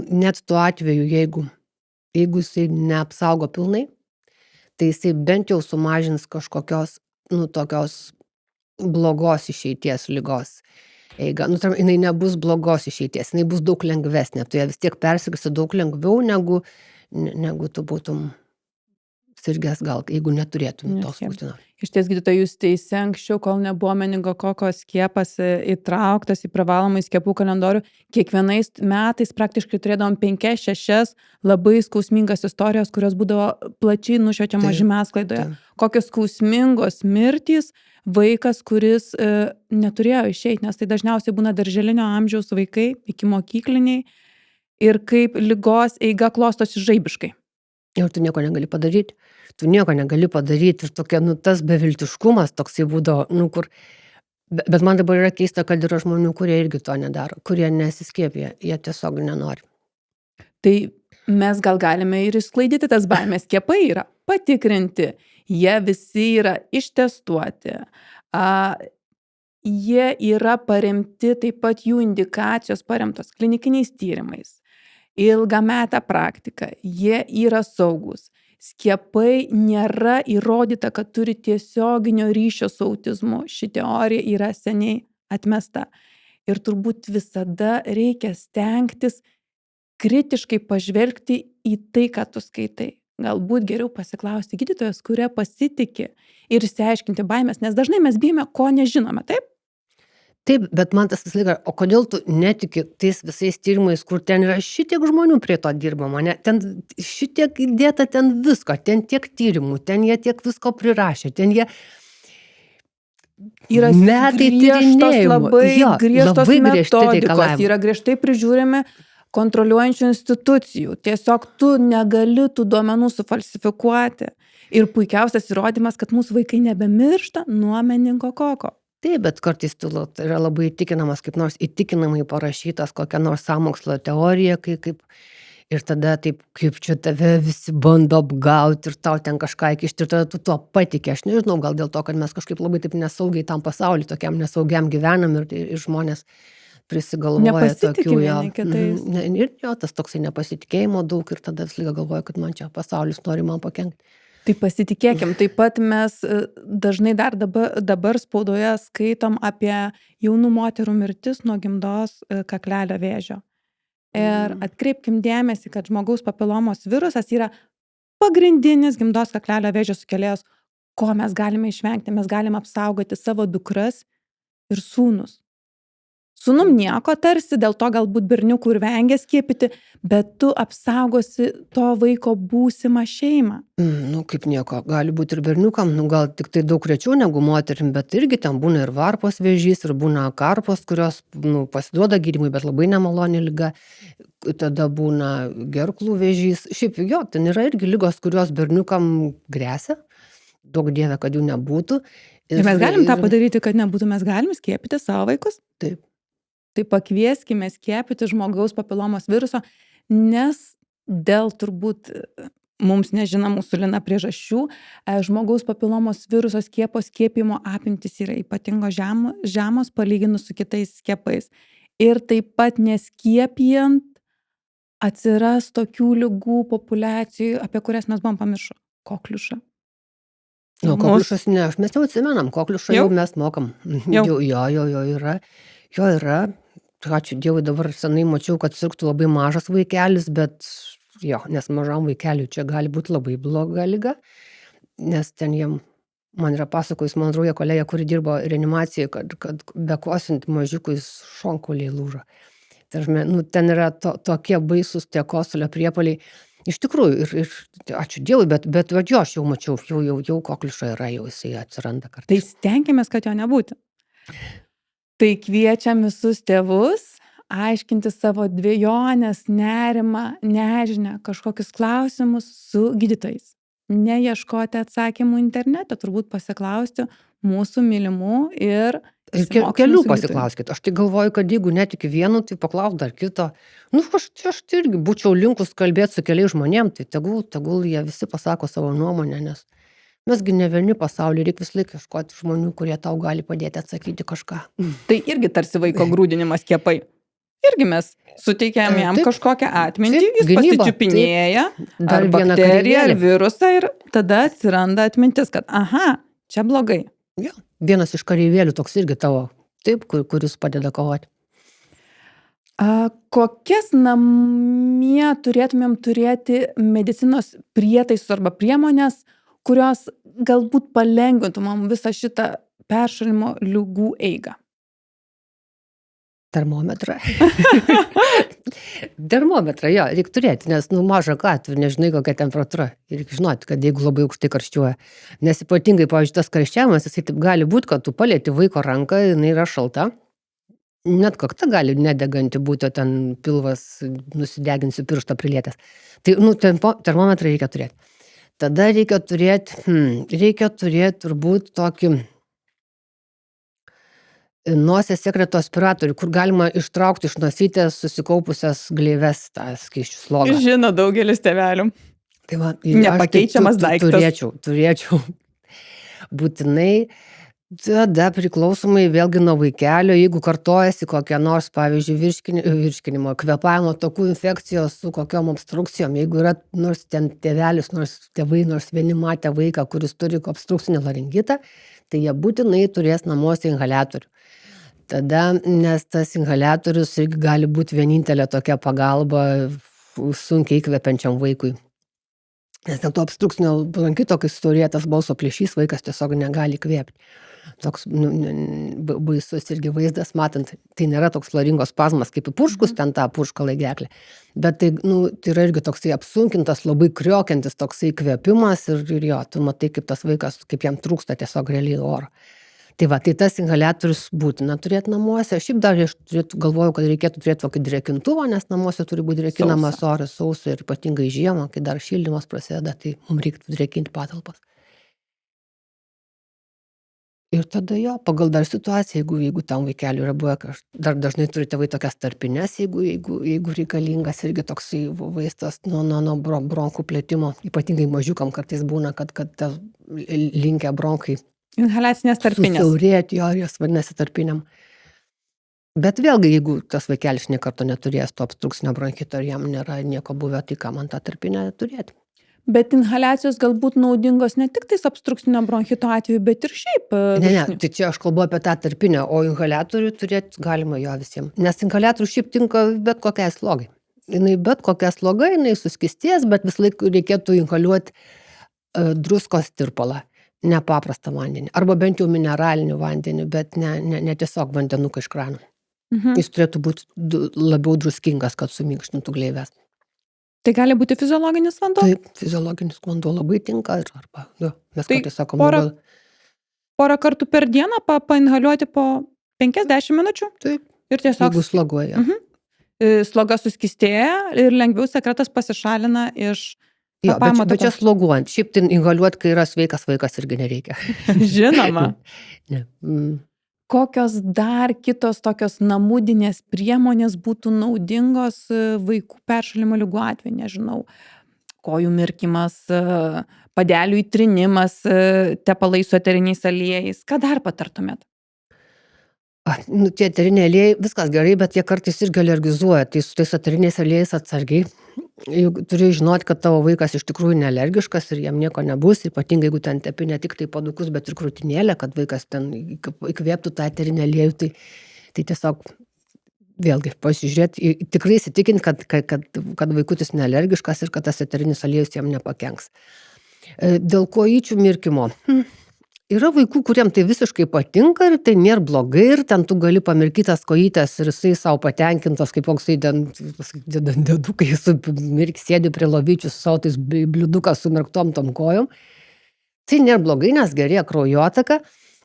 net tuo atveju, jeigu jisai neapsaugo pilnai, tai jisai bent jau sumažins kažkokios, tokios blogos išeities ligos. Jinai nebus blogos išeities, jinai bus daug lengvesnė, tu ją vis tiek persirgsi daug lengviau negu tu būtum sirgęs gal, jeigu neturėtum tos vakcinos.
Išties, gydytoja, jūs teisi, anksčiau, kol nebuvo meningokoko skiepas įtrauktas į privalomą skiepų kalendorių, kiekvienais metais praktiškai turėdavom 5-6 labai skausmingas istorijos, kurios būdavo plačiai nušviečiamos žiniasklaidoje. Kokios skausmingos mirtys vaikas, kuris neturėjo išeiti, nes tai dažniausiai būna darželinio amžiaus vaikai, iki mokykliniai, ir kaip ligos eiga klostosi žaibiškai.
Ir tu nieko negali padaryti. Ir tokia, tas beviltiškumas toksai būdavo, kur... Bet man dabar yra keista, kad yra žmonių, kurie irgi to nedaro, kurie nesiskiepija, jie tiesiog nenori.
Tai mes gal galime ir išsklaidyti tas baimės, skiepai yra patikrinti, jie visi yra ištestuoti, jie yra paremti, taip pat jų indikacijos paremtos klinikiniais tyrimais. Ilgametę praktiką, jie yra saugus. Skiepai nėra įrodyta, kad turi tiesioginio ryšio su autizmu. Ši teorija yra seniai atmesta. Ir turbūt visada reikia stengtis kritiškai pažvelgti į tai, ką tu skaitai. Galbūt geriau pasiklausti gydytojos, kurie pasitiki ir išsiaiškinti baimės, nes dažnai mes bijome, ko nežinome, taip?
Taip, bet man tas laikas, o kodėl tu netiki tais visais tyrimais, kur ten yra šitiek žmonių prie to dirbama, ne? Ten šitiek įdėta ten visko, ten tiek tyrimų, ten jie tiek visko prirašė, ten jie
yra labai griežtos metodikos, yra griežtai prižiūrimi kontroliuojančių institucijų. Tiesiog tu negali tų duomenų sufalsifikuoti. Ir puikiausias įrodymas, kad mūsų vaikai nebemiršta nuo meningokoko.
Taip, bet kartais tu yra labai įtikinamas, kaip nors įtikinamai parašytas kokia nors sąmokslo teorija, ir tada taip, kaip čia tave visi bando apgauti ir tau ten kažką įkišti ir tada tu tuo patikė. Aš nežinau, gal dėl to, kad mes kažkaip labai taip nesaugiai tam pasauliu, tokiam nesaugiam gyvenam ir žmonės prisigalvoja tokių. Ir tas toksai nepasitikėjimo daug ir tada vis laiką galvoja, kad man čia pasaulis nori man pakenkti.
Tai pasitikėkim, taip pat mes dažnai dar dabar spaudoje skaitom apie jaunų moterų mirtis nuo gimdos kaklelio vėžio. Ir atkreipkim dėmesį, kad žmogaus papilomos virusas yra pagrindinis gimdos kaklelio vėžio sukėlėjas, ko mes galime išvengti. Mes galime apsaugoti savo dukras ir sūnus. Sūnum nieko tarsi, dėl to galbūt berniukų ir vengia skiepyti, bet tu apsaugosi to vaiko būsimą šeimą.
Nu, kaip nieko, gali būti ir berniukam, nu, gal tik tai daug rečiau negu moterim, bet irgi ten būna ir varpos vėžys, ir būna karpos, kurios, nu, pasiduoda gydymui, bet labai nemaloni liga. Tada būna gerklų vėžys. Šiaip jo, ten yra irgi ligos, kurios berniukam gresia. Daug dieve, kad jų nebūtų.
Ir mes galim tą padaryti, kad nebūtų, mes galim skiepyti savo vaikus.
Taip.
Tai pakvieskime skiepyti žmogaus papilomos viruso, nes dėl turbūt mums nežinomų su Lina priežasčių, žmogaus papilomos viruso skiepimo apimtis yra ypatingo žemos palyginus su kitais skiepais. Ir taip pat neskiepijant atsiras tokių ligų populiacijų, apie kurias mes buvom pamiršę. Kokliušą.
Nu, kokliušas ne, mes jau atsimenam, kokliušą jau mes mokam.
Jau.
Jo yra. Jo yra. Ačiū Dievui, dabar senai mačiau, kad sirgtų labai mažas vaikelis, bet jo, nes mažam vaikeliui čia gali būti labai bloga liga, nes ten jiem, man yra pasakojus, man draugė kolegė, kuri dirbo reanimacijai, kad bekosint mažiukui šonkauliai lūžo. Tai, nu, ten yra tokie baisus tie kosulio priepuoliai. Iš tikrųjų, ir ačiū Dievui, bet jo, aš jau mačiau, jau kokliušo yra, jau jisai atsiranda kartais.
Tai stenkimės, kad jo nebūtų. Tai kviečiam visus tėvus aiškinti savo dvejonės, nerimą, nežinią, kažkokius klausimus su gydytojais. Neieškoti atsakymų internete, turbūt pasiklausti mūsų mylimų ir
kelių pasiklauskit. Aš tai galvoju, kad jeigu netiki vienu, tai paklaus dar kito. Nu, aš tai irgi būčiau linkus kalbėti su keliais žmonėm, tai tegul jie visi pasako savo nuomonę, nes mesgi ne vieni pasaulyje, reikia vis laik ieškoti žmonių, kurie tau gali padėti atsakyti kažką.
Tai irgi tarsi vaiko grūdinimas skiepai. Irgi mes suteikiam jam kažkokią atmintį, jis pasičiupinėja ar bakteriją, ar virusą ir tada atsiranda atmintis, kad aha, čia blogai.
Jo, vienas iš kareivėlių toks irgi tavo, taip, kuris padeda kovoti.
Kokias namie turėtumėm turėti medicinos prietaisus arba priemonės, kurios galbūt palengvintų mums visą šitą peršalimo ligų eigą?
Termometrą. Termometrą, jo, reikia turėti, nes, nu, maža ką, tu nežinai, kokia temperatūra. Ir reikia žinoti, kad jeigu labai aukštai karščiuoja. Nes ypatingai, pavyzdžiui, tas karščiavimas, jisai taip gali būti, kad tu palieti vaiko ranką, jinai yra šalta. Net kakta gali nedeganti būti, ten pilvas nusideginsi pirštą prilietęs. Tai, nu, termometrą reikia turėti. Tada reikia turėti turbūt tokį nosies sekreto aspiratorių, kur galima ištraukti iš nosytės susikaupusias gleives, tą skysčių slogą.
Žino daugelis tėvelių.
Tai va,
nepakeičiamas daiktas.
Turėčiau. Būtinai. Tada priklausomai vėlgi nuo vaikelio, jeigu kartojasi kokia nors, pavyzdžiui, virškinimo, kvėpavimo takų infekcijos su kokiom obstrukcijom, jeigu yra nors ten tėvelis, nors tėvai, nors vieni matė vaiką, kuris turi obstrukcinį laringitą, tai jie būtinai turės namuose inhaliatorių. Tada, nes tas inhaliatorius irgi gali būti vienintelė tokia pagalba sunkiai įkvepiančiam vaikui. Nes dėl to obstrukcinio laringito, kai susiaurėja tas balso plyšys, vaikas tiesiog negali kvėpti. Toks baisus irgi vaizdas, matant, tai nėra toks laringos spazmas kaip į purškus, ten tą purškalą į gerklę, bet tai, tai yra irgi toksai apsunkintas, labai kriokiantis toksai kvėpimas ir jo, tu matai, kaip tas vaikas, kaip jam trūksta tiesiog realiai oro. Tai va, tai tas inhaliatorius būtina turėti namuose. Šiaip dar aš galvoju, kad reikėtų turėti tokį drėkintuvą, nes namuose turi būti drėkinamas oras sausą ir ypatingai žiemą, kai dar šildymas prasideda, tai mums reiktų drėkinti patalpas. Ir tada jo, pagal dar situaciją, jeigu tam vaikeliu yra buvę, dar dažnai turi tėvai tokias tarpines, jeigu reikalingas irgi toksai vaistas nuo bronkų plėtimo, ypatingai mažiukam kartais būna, kad linkę bronkai
inhaliacinės tarpinės.
Susiaurėti, jo, jos vadinasi tarpiniam. Bet vėlgi, jeigu tas vaikelis niekarto neturės to obstrukcinio bronchito ir jam nėra nieko buvę, tai ką man tą tarpinę turėti?
Bet inhaliacijos galbūt naudingos ne tik tais obstrukcinio bronchito atveju, bet ir šiaip.
Ne, tai čia aš kalbu apie tą tarpinę, o inhaliatorių turėti galima jo visiems. Nes inhaliatorių šiaip tinka bet kokiai slogai. Jinai bet kokia sloga, jinai suskystės, bet vis laik reikėtų inhaliuoti druskos tirpalą, nepaprastą vandenį. Arba bent jau mineralinį vandenį, bet ne tiesiog vandenuką iš krano. Jis turėtų būti labiau druskingas, kad suminkštintų gleives.
Tai gali būti fiziologinis vanduo?
Taip, fiziologinis vanduo labai tinka arba, mes
Tai
kartais sakom,
porą kartų per dieną painhaliuoti po 5-10 minučių
taip,
ir tiesiog
jeigu sloguoja.
sloga suskystėja ir lengviau sekretas pasišalina iš
Jo,
kvėpavimo
bet čia
takų.
sloguojant. Šiaip tai inhaliuoti, kai yra sveikas vaikas, irgi nereikia.
Žinoma.
Ne.
Kokios dar kitos tokios namudinės priemonės būtų naudingos vaikų peršalimo ligų atveju, nežinau, kojų mirkymas, padelių įtrinimas, tepalai su eteriniais aliejais. Ką dar patartumėt?
Tie eteriniai aliejai, viskas gerai, bet jie kartais irgi alergizuoja. Tai su tais eteriniais aliejais atsargiai. Juk turi žinoti, kad tavo vaikas iš tikrųjų nealergiškas ir jam nieko nebus, ypatingai jeigu ten tepi ne tik tai padukus, bet ir krūtinėlę, kad vaikas ten įkvėptų tą eterinį aliejų. Tai tiesiog vėlgi pasižiūrėti, tikrai įsitikinti, kad vaikutis nealergiškas ir kad tas eterinis aliejus jam nepakenks. Dėl kojyčių mirkymo. Yra vaikų, kuriem tai visiškai patinka ir tai nėra blogai ir ten tu gali pamirkytas kojytes ir jisai savo patenkintas, kaip koksai ten dedukai sėdi prie lovyčių su savo tais bliudukas sumirktom tom kojom. Tai nėra blogai, nes gerėja kraujotaka,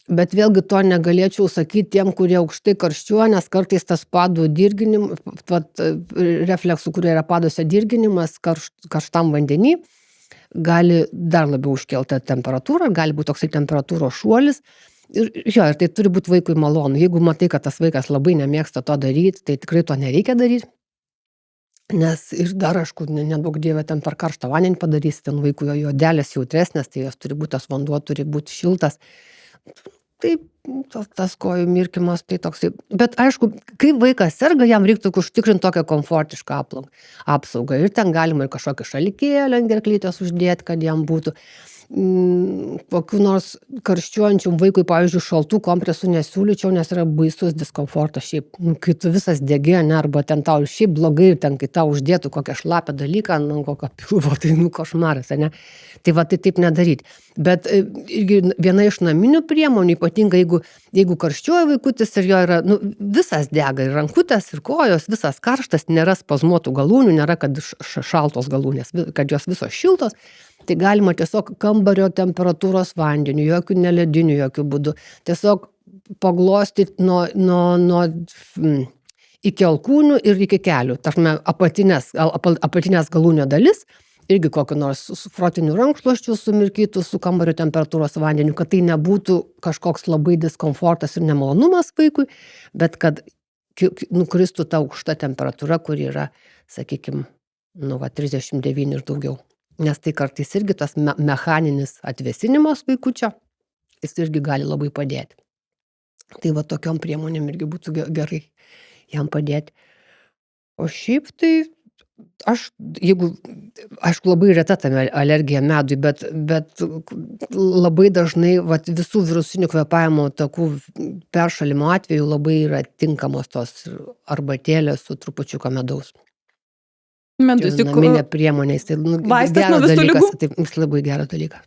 bet vėlgi to negalėčiau sakyti tiem, kurie aukštai karščiuoja, nes kartais tas padų dirginimas, refleksų, kurie yra paduose dirginimas karštam vandenį, gali dar labiau užkelti temperatūrą, gali būti toksai temperatūros šuolis. Ir tai turi būti vaikui malonu. Jeigu matai, kad tas vaikas labai nemėgsta to daryti, tai tikrai to nereikia daryti. Nes ir dar, aišku, nedaug dievė ten per karštą vandenį padarys, ten vaikui jo odelės jautresnės, tai jos turi būti, tas vanduo turi būti šiltas. Tai tas kojų mirkymas, tai toksai. Bet aišku, kai vaikas serga, jam reiktų užtikrinti tokią komfortišką apsaugą. Ir ten galima ir kažkokį šalikėlį ant gerklytės uždėti, kad jam būtų. Kokių nors karščiuojančių vaikui, pavyzdžiui, šaltų kompresų nesiūlyčiau, nes yra baisus diskomfortas šiaip, kai tu visas degi, arba ten tau šiaip blogai, ten kai tau uždėtų kokią šlapią dalyką, kokią pilvo, tai košmaras, ne? Tai va, tai taip nedaryti. Bet irgi viena iš naminių priemonių, ypatingai jeigu karščiuoja vaikutis ir jo yra, visas dega, ir rankutės, ir kojos, visas karštas, nėra spazmuotų galūnių, nėra, kad šaltos galūnės, kad jos visos šiltos. Tai galima tiesiog kambario temperatūros vandeniu, jokių neledinių, jokių būdų. Tiesiog paglostyti nuo iki alkūnių ir iki kelių. Tarkime, apatinės galūnio dalis, irgi kokį nors frotinių rankšluosčių sumirkytų su kambario temperatūros vandeniu, kad tai nebūtų kažkoks labai diskomfortas ir nemalonumas vaikui, bet kad nukristų ta aukšta temperatūra, kur yra, sakykime, 39 ir daugiau. Nes tai kartais irgi tas mechaninis atvėsinimas vaikučio, jis irgi gali labai padėti. Tai va tokiom priemonėm irgi būtų gerai jam padėti. O šiaip tai aišku, labai reta tame alergija medui, bet labai dažnai visų virusinių kvėpavimo takų peršalimo atveju labai yra tinkamos tos arbatėlės su trupučiuką medaus.
Medus, juk
naminė priemonės, tai
vaistas nuo visų ligų.
Taip, labai geras dalykas.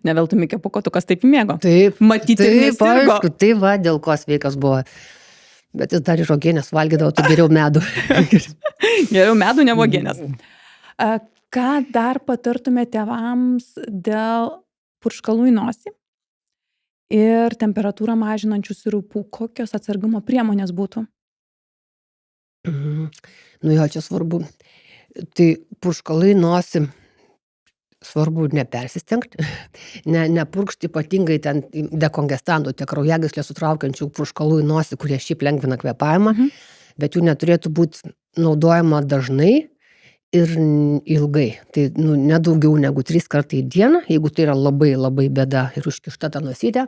Ne veltui Mikė Pūkuotukas taip mėgo.
Taip,
matyti ir nesirgo.
Aišku, tai va, dėl ko sveikas buvo. Bet jis dar ir uogienės valgydavo, tai geriau medų.
Geriau medų, ne uogienės. Ką dar patartume tėvams dėl purškalų į nosį ir temperatūrą mažinančių sirupų? Kokios atsargumo priemonės būtų?
Čia svarbu. Tai purškalai nosį svarbu nepersistengti, nepurkšti ypatingai ten dekongestantų, tiek kraujagyslės sutraukiančių purškalų į nosį, kurie šiaip lengvina kvėpavimą, bet jų neturėtų būti naudojama dažnai ir ilgai. Tai nedaugiau negu 3 kartai į dieną, jeigu tai yra labai labai bėda ir užkišta ta nosytė.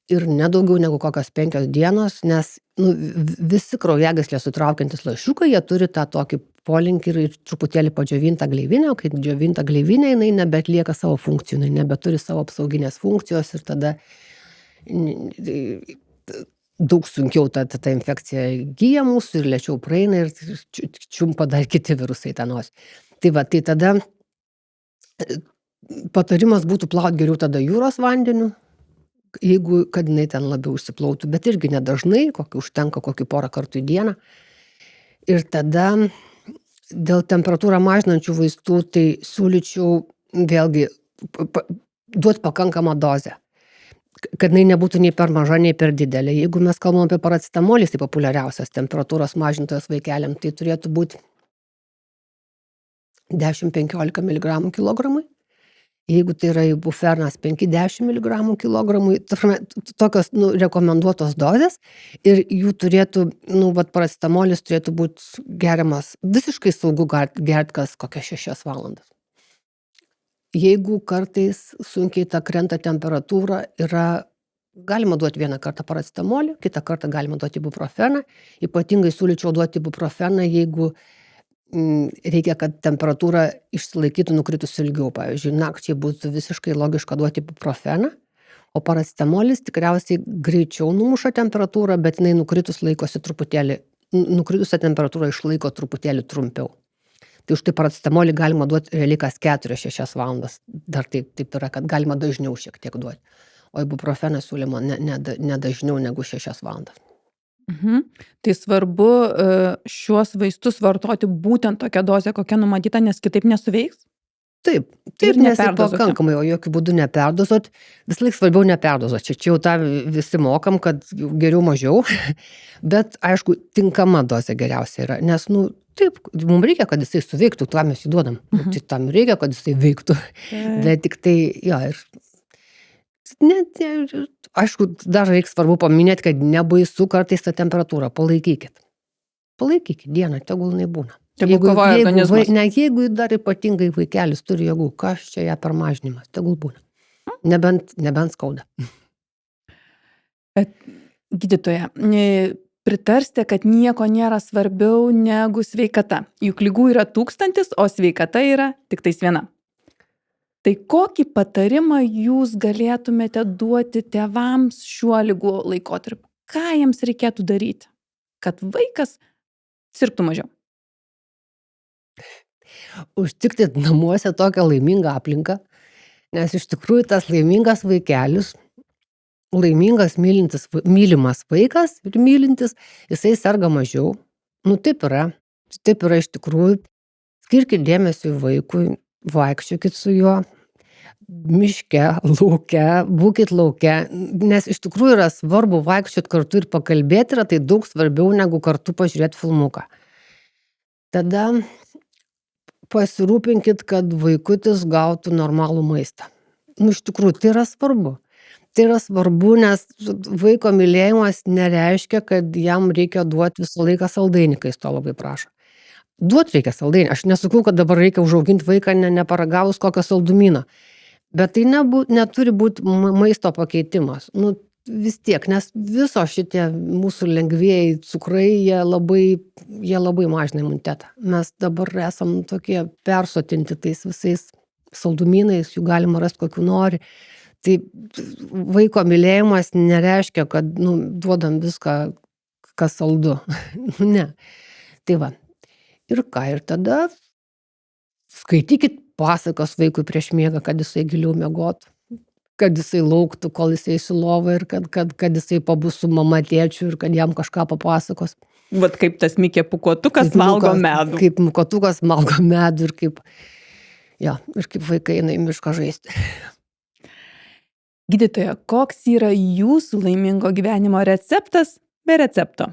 Ir nedaugiau negu kokios 5 dienos, nes visi kraujagyslės sutraukiantis lašiukai, jie turi tą tokį polinkį ir truputėlį padžiovintą gleivinę, o kai džiovinta gleivinė, jinai nebeatlieka savo funkcijų, jinai nebeturi savo apsauginės funkcijos ir tada daug sunkiau ta infekcija gyja mūsų ir lėčiau praeina ir čiumpa dar kiti virusai tą nosį. Tai va, tai tada patarimas būtų plauti geriau tada jūros vandeniu, jeigu kad jinai ten labiau išsiplautų, bet irgi nedažnai, užtenka kokį porą kartų į dieną. Ir tada dėl temperatūrą mažinančių vaistų, tai siūlyčiau vėlgi duoti pakankamą dozę, kad jinai nebūtų nei per maža, nei per didelė. Jeigu mes kalbam apie paracetamolį, tai populiariausias temperatūros mažintojas vaikeliam, tai turėtų būti 10-15 mg kilogramui. Jeigu tai yra ibuprofenas 5-10 mg kilogramui, tokios rekomenduotos dozės ir jų turėtų, paracetamolis turėtų būti geriamas visiškai saugu gerti kas kokias 6 valandas. Jeigu kartais sunkiai ta krenta temperatūra, galima duoti vieną kartą paracetamolį, kitą kartą galima duoti ibuprofeną. Ypatingai siūlyčiau duoti ibuprofeną, jeigu reikia, kad temperatūra išsilaikytų nukritus ilgiau. Pavyzdžiui, nakčiai būtų visiškai logiška duoti ibuprofeną, o paracetamolis tikriausiai greičiau numuša temperatūrą, bet jinai nukritus laikosi truputėlį, nukritusią temperatūrą išlaiko truputėlį trumpiau. Tai už tai paracetamolį galima duoti realiai kas 4-6 valandas. Dar taip yra, kad galima dažniau šiek tiek duoti. O ibuprofeną siūlymo ne dažniau negu 6 valandas.
Tai svarbu šiuos vaistus vartoti būtent tokią dozę, kokia numatyta, nes kitaip nesuveiks?
Taip, nes pakankamai, o jokių būdų neperdozuot. Vis laik svarbiau neperdozuot. Čia jau tą visi mokam, kad geriau mažiau, bet aišku, tinkama dozė geriausia yra, nes, taip, mums reikia, kad jisai suveiktų, tuo mes jį duodam. Tai tam reikia, kad jisai veiktų. Bet tik tai, aišku, dar reikia svarbu paminėti, kad nebaisu kartais tą temperatūrą, palaikykit. Palaikykit dieną, tegul jinai būna.
Tegul kovoja organizmas.
Jeigu dar ypatingai vaikelis turi jėgų, kas čia ją per mažinimas, tegul būna. Nebent skauda.
Gydytoja, pritarsite, kad nieko nėra svarbiau negu sveikata. Juk ligų yra 1000, o sveikata yra tik tais viena. Tai kokį patarimą jūs galėtumėte duoti tėvams šiuo ligų laikotarpiu? Ką jiems reikėtų daryti, kad vaikas sirgtų mažiau?
Užtikti namuose tokią laimingą aplinką, nes iš tikrųjų tas laimingas vaikelis, laimingas mylimas vaikas ir mylintis, jisai serga mažiau. Taip yra iš tikrųjų. Skirkit dėmesį vaikui, vaikščiokit su juo, miške, lauke, būkit lauke, nes iš tikrųjų yra svarbu vaikščiot kartu ir pakalbėti, yra tai daug svarbiau negu kartu pažiūrėti filmuką. Tada pasirūpinkit, kad vaikutis gautų normalų maistą. Iš tikrųjų, tai yra svarbu. Tai yra svarbu, nes vaiko mylėjimas nereiškia, kad jam reikia duoti visą laiką saldainį, kai jis to labai prašo. Duot reikia saldainį. Aš nesakau, kad dabar reikia užauginti vaiką neparagavus kokio saldumyno. Bet tai neturi būti maisto pakeitimas. Vis tiek, nes viso šitie mūsų lengvieji cukrai, jie labai mažina imunitetą. Mes dabar esam tokie persotinti tais visais saldumynais, jų galima rasti kokių nori. Tai vaiko mylėjimas nereiškia, kad duodam viską, kas saldu. Ne. Tai va. Ir ką, ir tada skaitykit pasakas vaikui prieš miegą, kad jisai giliau miegotų, kad jisai lauktų, kol jisai į lovą ir kad jisai pabus su mama, tėčiu ir kad jam kažką papasakos.
Vat kaip tas Mikė pūkuotukas valgo medų.
Kaip pūkuotukas valgo medų ir kaip vaikai eina į mišką žaisti.
Gydytoja, koks yra jūsų laimingo gyvenimo receptas be recepto?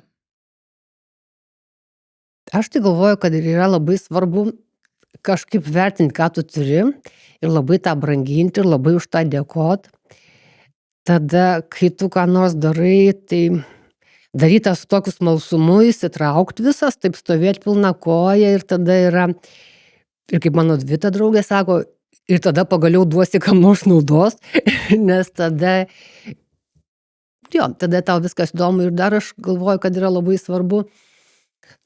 Aš tai galvoju, kad yra labai svarbu kažkaip vertinti, ką tu turi ir labai tą branginti ir labai už tą dėkot. Tada, kai tu ką nors darai, tai darytas su tokiu smalsumu, įsitraukti visas, taip stovėti pilna koja ir tada yra, ir kaip mano Vita draugė sako, ir tada pagaliau duosi kam nors naudos, nes tada tau viskas įdomu ir dar aš galvoju, kad yra labai svarbu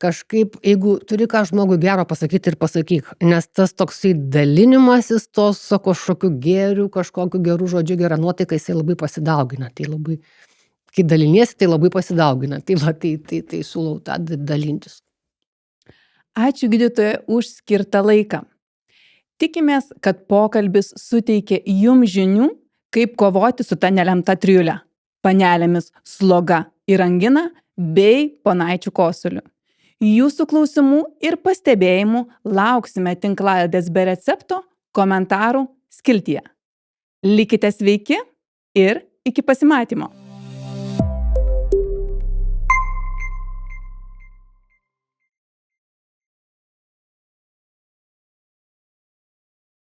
kažkaip, jeigu turi ką žmogui gero pasakyti ir pasakyk, nes tas toksai dalinimasis tos kažkokiu gėriu, kažkokiu geru žodžiu, gera nuotaika, jisai labai pasidaugina. Tai labai, kai daliniesi, tai labai pasidaugina. Tai siūlau tą dalintis.
Ačiū gydytoja už skirtą laiką. Tikimės, kad pokalbis suteikė jums žinių, kaip kovoti su ta nelemta trijule - panelėmis sloga ir angina bei ponaičių kosuliu. Jūsų klausimų ir pastebėjimų lauksime tinklalaidės be recepto komentarų skiltyje. Likite sveiki ir iki pasimatymo.